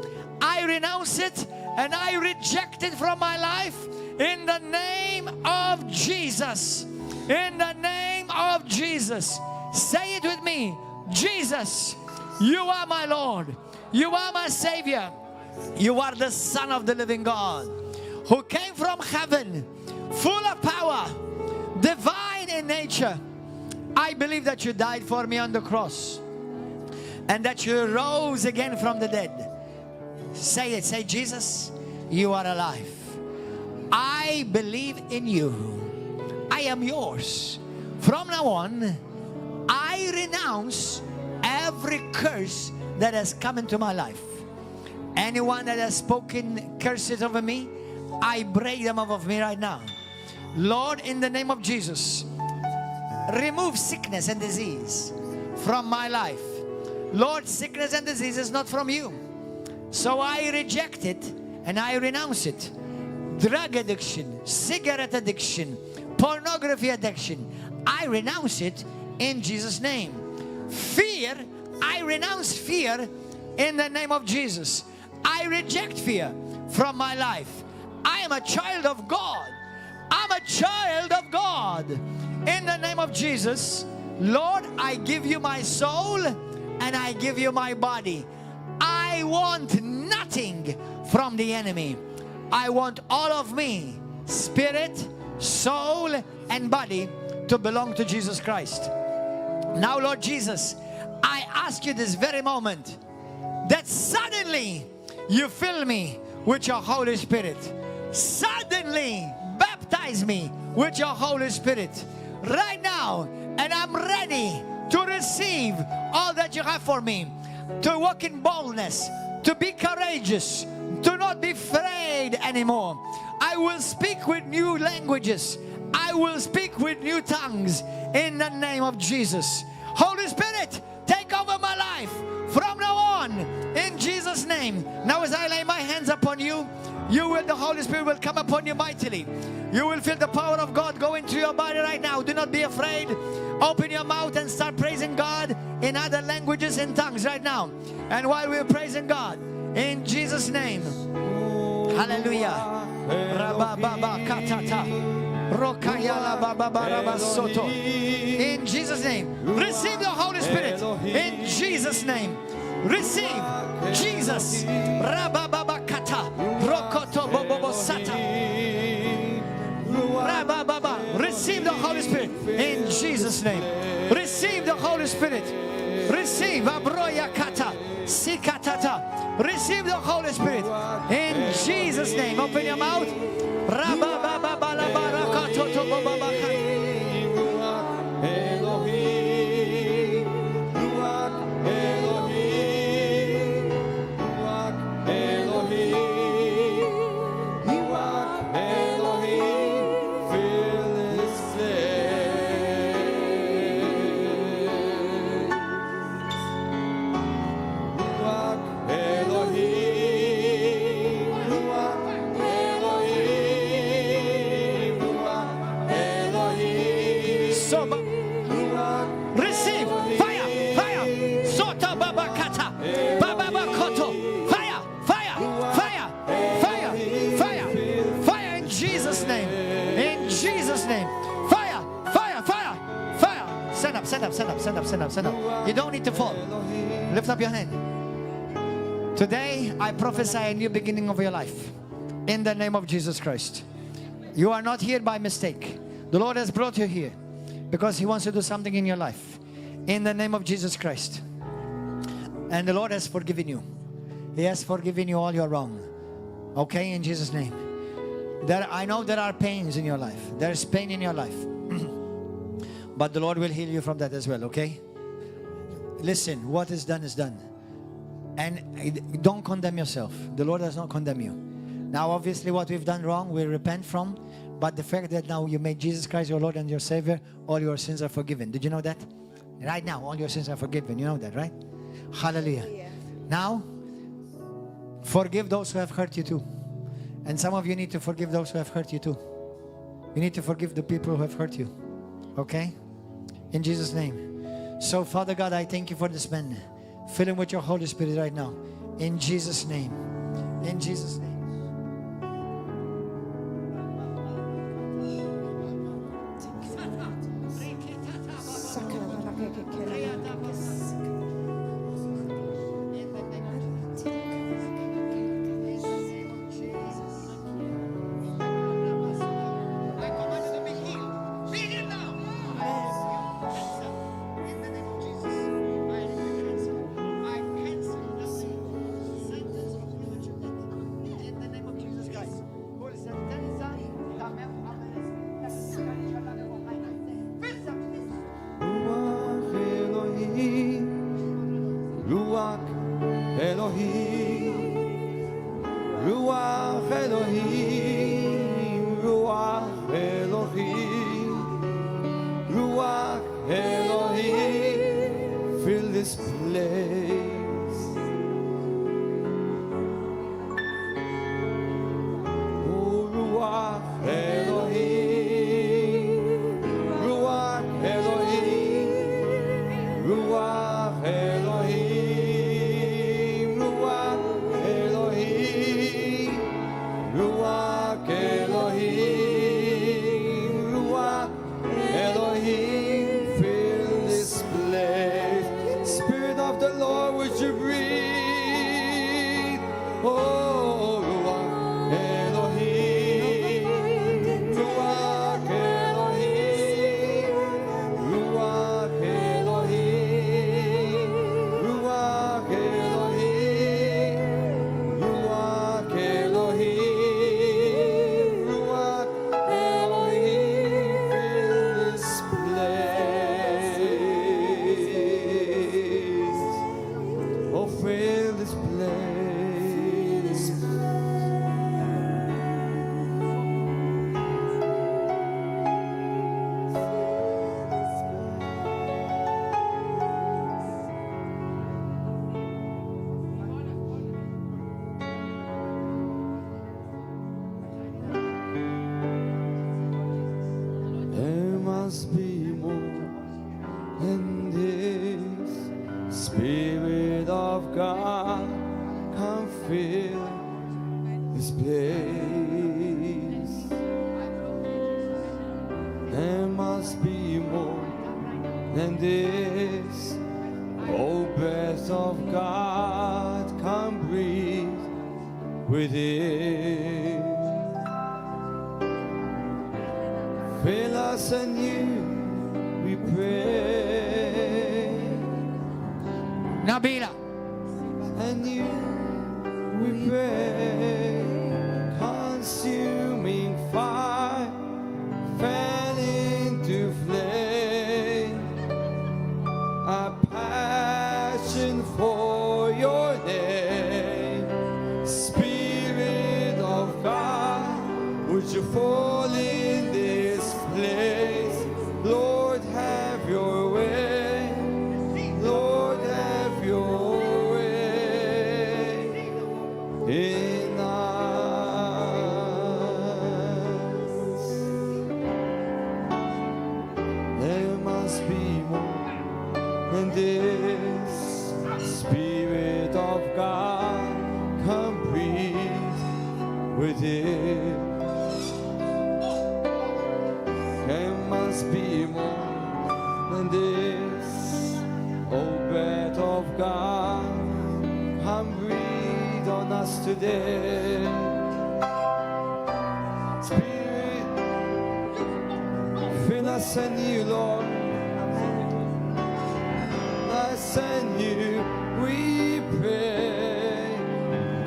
I renounce it and I reject it from my life. In the name of Jesus. In the name of Jesus. Say it with me. Jesus, you are my Lord. You are my Savior. You are the Son of the living God, who came from heaven, full of power, divine in nature. I believe that you died for me on the cross and that you rose again from the dead. Say it. Say, Jesus, you are alive. I believe in you. I am yours. From now on, I renounce every curse that has come into my life. Anyone that has spoken curses over me, I break them off of me right now. Lord, in the name of Jesus, remove sickness and disease from my life. Lord, sickness and disease is not from you. So I reject it and I renounce it. Drug addiction, cigarette addiction, pornography addiction, I renounce it in Jesus' name. Fear, I renounce fear in the name of Jesus. I reject fear from my life. I am a child of God. I'm a child of God. In the name of Jesus, Lord, I give you my soul and I give you my body. I want nothing from the enemy. I want all of me, spirit, soul, and body, to belong to Jesus Christ. Now, Lord Jesus, I ask you this very moment that suddenly you fill me with your Holy Spirit. Suddenly baptize me with your Holy Spirit right now, and I'm ready to receive all that you have for me, to walk in boldness, to be courageous, to not be afraid anymore. I will speak with new languages. I will speak with new tongues in the name of Jesus. Holy Spirit, take over my life from now on in Jesus' name. Now as I lay my hands upon you, the Holy Spirit will come upon you mightily. You will feel the power of God go into your body right now. Do not be afraid. Open your mouth and start praising God in other languages and tongues right now. And while we're praising God, in Jesus' name, hallelujah. In Jesus' name, receive the Holy Spirit. In Jesus' name, receive Jesus. Receive the Holy Spirit in Jesus' name. Receive the Holy Spirit. Receive receive the Holy Spirit in Jesus' name. Open your mouth. Receive fire, fire, sota babakata, bababakoto, fire, fire, fire, fire, fire, fire in Jesus' name, in Jesus' name, fire, fire, fire, fire. Stand up, stand up, stand up, stand up, stand up, stand up. You don't need to fall. Lift up your hand. Today I prophesy a new beginning of your life in the name of Jesus Christ. You are not here by mistake. The Lord has brought you here because He wants to do something in your life in the name of Jesus Christ. And the Lord has forgiven you. He has forgiven you all your wrong. Okay, in Jesus' name. I know there are pains in your life. There is pain in your life. But the Lord will heal you from that as well, okay? Listen, what is done is done. And don't condemn yourself. The Lord does not condemn you. Now, obviously, what we've done wrong, we repent from. But the fact that now you made Jesus Christ your Lord and your Savior, all your sins are forgiven. Did you know that? Right now, all your sins are forgiven. You know that, right? Hallelujah. Now, forgive those who have hurt you too. And some of you need to forgive those who have hurt you too. You need to forgive the people who have hurt you. Okay? In Jesus' name. So, Father God, I thank you for this man. Fill him with your Holy Spirit right now. In Jesus' name. In Jesus' name. Elohim, Ruach Elohim, Ruach Elohim, Ruach Elohim, fill this place. Oh, Ruach Elohim, Ruach Elohim, Ruach Elohim, Ruach Elohim, Ruach Elohim, Ruach Elohim, fill this place. Spirit of the Lord, would you breathe? Oh, Ruach Elohim, Ruach Elohim, Ruach Elohim, Ruach Elohim, Ruach Elohim, Ruach Elohim, fill this place. Oh, fill this place. There must be more than this. Spirit of God, come fill this place. There must be more than this. Oh, breath of God, come breathe within. Fill us anew, we pray. Nabila. Anew, we pray. Consuming fire, fan into flame. A passion for your name. Spirit of God, would you fall in this place? Lord, have your way. Lord, have your way in us. There must be more than this. Spirit of God, come breathe within. There must be more than this. Oh, breath of God, come breathe on us today. Spirit, fill us anew, Lord. Us anew, we pray.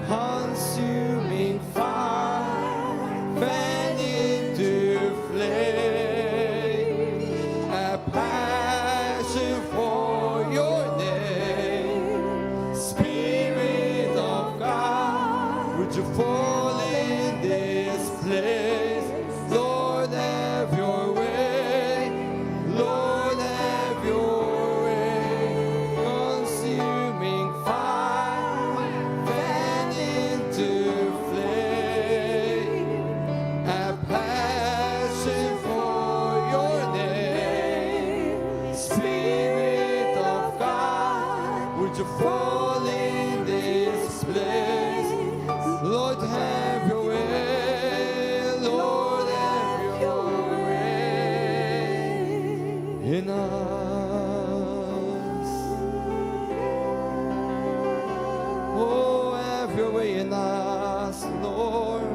Consuming fire, fan into flame. A passion for your name. Spirit of God, would you fall in this place? Lord, have your way. Lord, have your way. Consuming fire, fan into flame. A passion for your name. Spirit of God, would you fall in this place? Lord, have your way. Lord, have your way in us. Oh, have your way in us, Lord.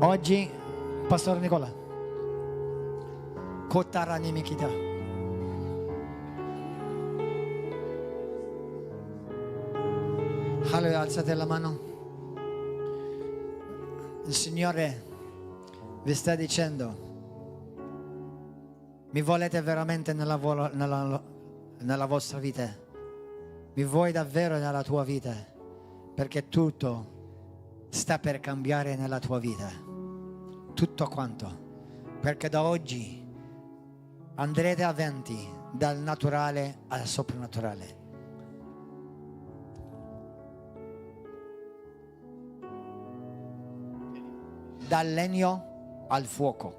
Oggi, Pastore Nicola, Kotarani Mikita. Alleluia, alzate la mano. Il Signore vi sta dicendo: mi volete veramente nella vostra vita? Mi vuoi davvero nella tua vita? Perché tutto sta per cambiare nella tua vita. Tutto quanto. Perché da oggi andrete avanti dal naturale al soprannaturale. Dal legno al fuoco.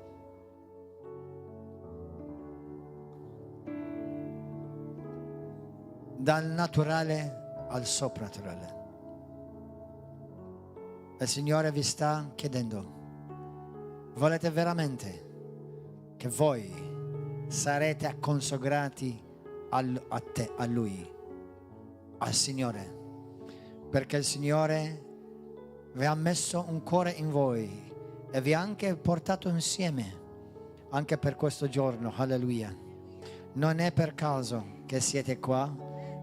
Dal naturale al soprannaturale. Il Signore vi sta chiedendo: volete veramente che voi sarete consacrati a Lui, al Signore? Perché il Signore vi ha messo un cuore in voi e vi ha anche portato insieme anche per questo giorno. Alleluia. Non è per caso che siete qua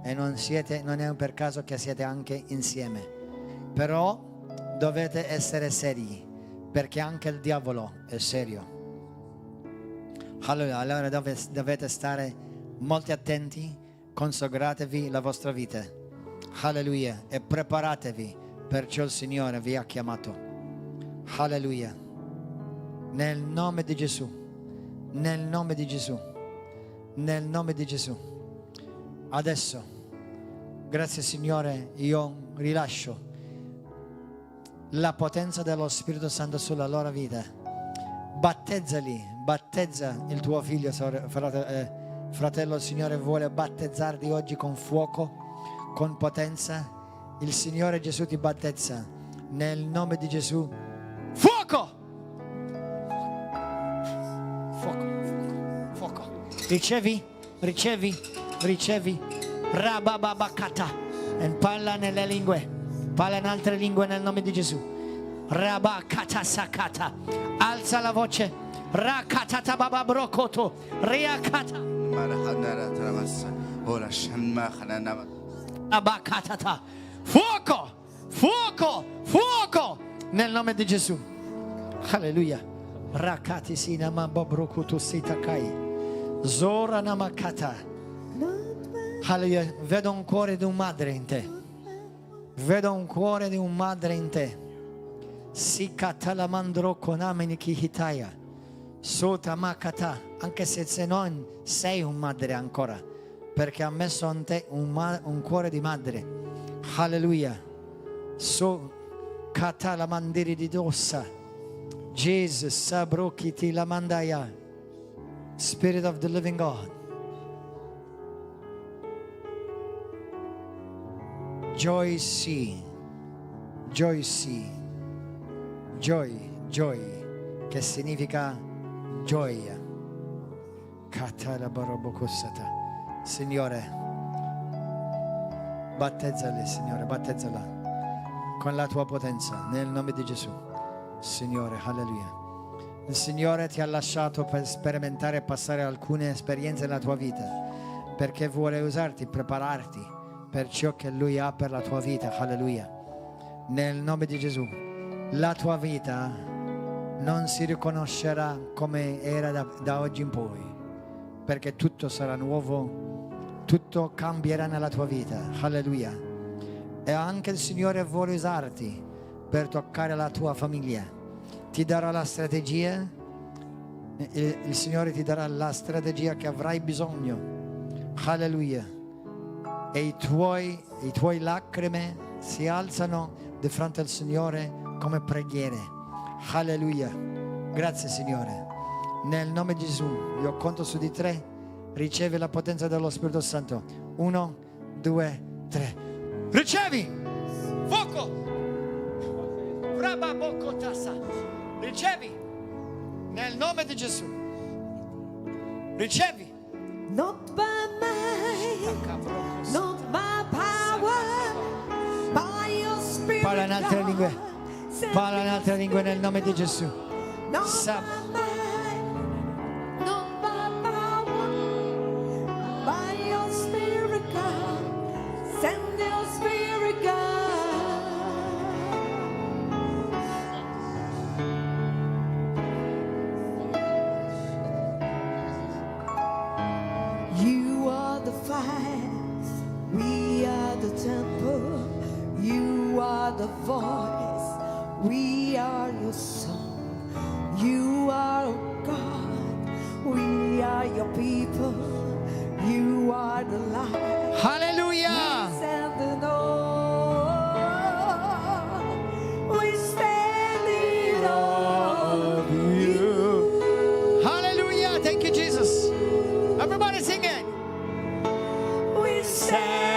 e non è per caso che siete anche insieme. Però dovete essere seri, perché anche il diavolo è serio. Allora dovete stare molto attenti, consacratevi la vostra vita. Alleluia. E preparatevi, perciò il Signore vi ha chiamato. Alleluia. Nel nome di Gesù. Nel nome di Gesù. Nel nome di Gesù. Adesso, grazie Signore, io rilascio la potenza dello Spirito Santo sulla loro vita. Battezzali, battezza il tuo figlio, fratello. Il Signore vuole battezzarti oggi con fuoco, con potenza. Il Signore Gesù ti battezza nel nome di Gesù. Fuoco! Fuoco, fuoco, fuoco. Ricevi, ricevi, ricevi. Rabababakata. E parla nelle lingue, parla in altre lingue nel nome di Gesù. Rabakata sakata. Alza la voce. Rakatata bababrokoto. Riakata. Abakatata. Fuoco, fuoco, fuoco nel nome di Gesù. Alleluia. Rakati sinama babrokutu sitakai. Zora namakata. Alleluia. Vedo un cuore di un madre in te. Vedo un cuore di un madre in te. Sikatala mandro konamini kihitaya. Sota makata. Anche se non sei un madre ancora, perché ha messo in te un cuore di madre. Alleluia. So katala mandiri di dossa. Jesus sabrokiti la mandaya. Spirit of the living God. Joy see. Joy see. Joy, joy, che significa gioia. Katala barobokosata. Signore, battezzali, Signore, battezzala con la tua potenza nel nome di Gesù. Signore, alleluia. Il Signore ti ha lasciato per sperimentare e passare alcune esperienze nella tua vita, perché vuole usarti, prepararti per ciò che Lui ha per la tua vita. Alleluia. Nel nome di Gesù. La tua vita non si riconoscerà come era da oggi in poi, perché tutto sarà nuovo, tutto cambierà nella tua vita. Alleluia. E anche il Signore vuole usarti per toccare la tua famiglia. Ti darà la strategia, il Signore ti darà la strategia che avrai bisogno. Alleluia. E i tuoi lacrime si alzano di fronte al Signore come preghiere. Alleluia. Grazie Signore. Nel nome di Gesù, io conto su di 3. Ricevi la potenza dello Spirito Santo. 1, 2, 3. Ricevi fuoco. Ricevi nel nome di Gesù. Ricevi. Not by might, not by power, by your spirit. Parla in altre lingue. Parla in altre lingue nel nome di Gesù. Non Sa- by might, not by power, by your Spirit, God. Send your Spirit, God. You are the fires, we are the temple. You are the voice, we are your song. You are God, we are your people. You are the light. Hallelujah. And the Lord, we stand in awe of you. Hallelujah. Thank you, Jesus. Everybody sing it. We stand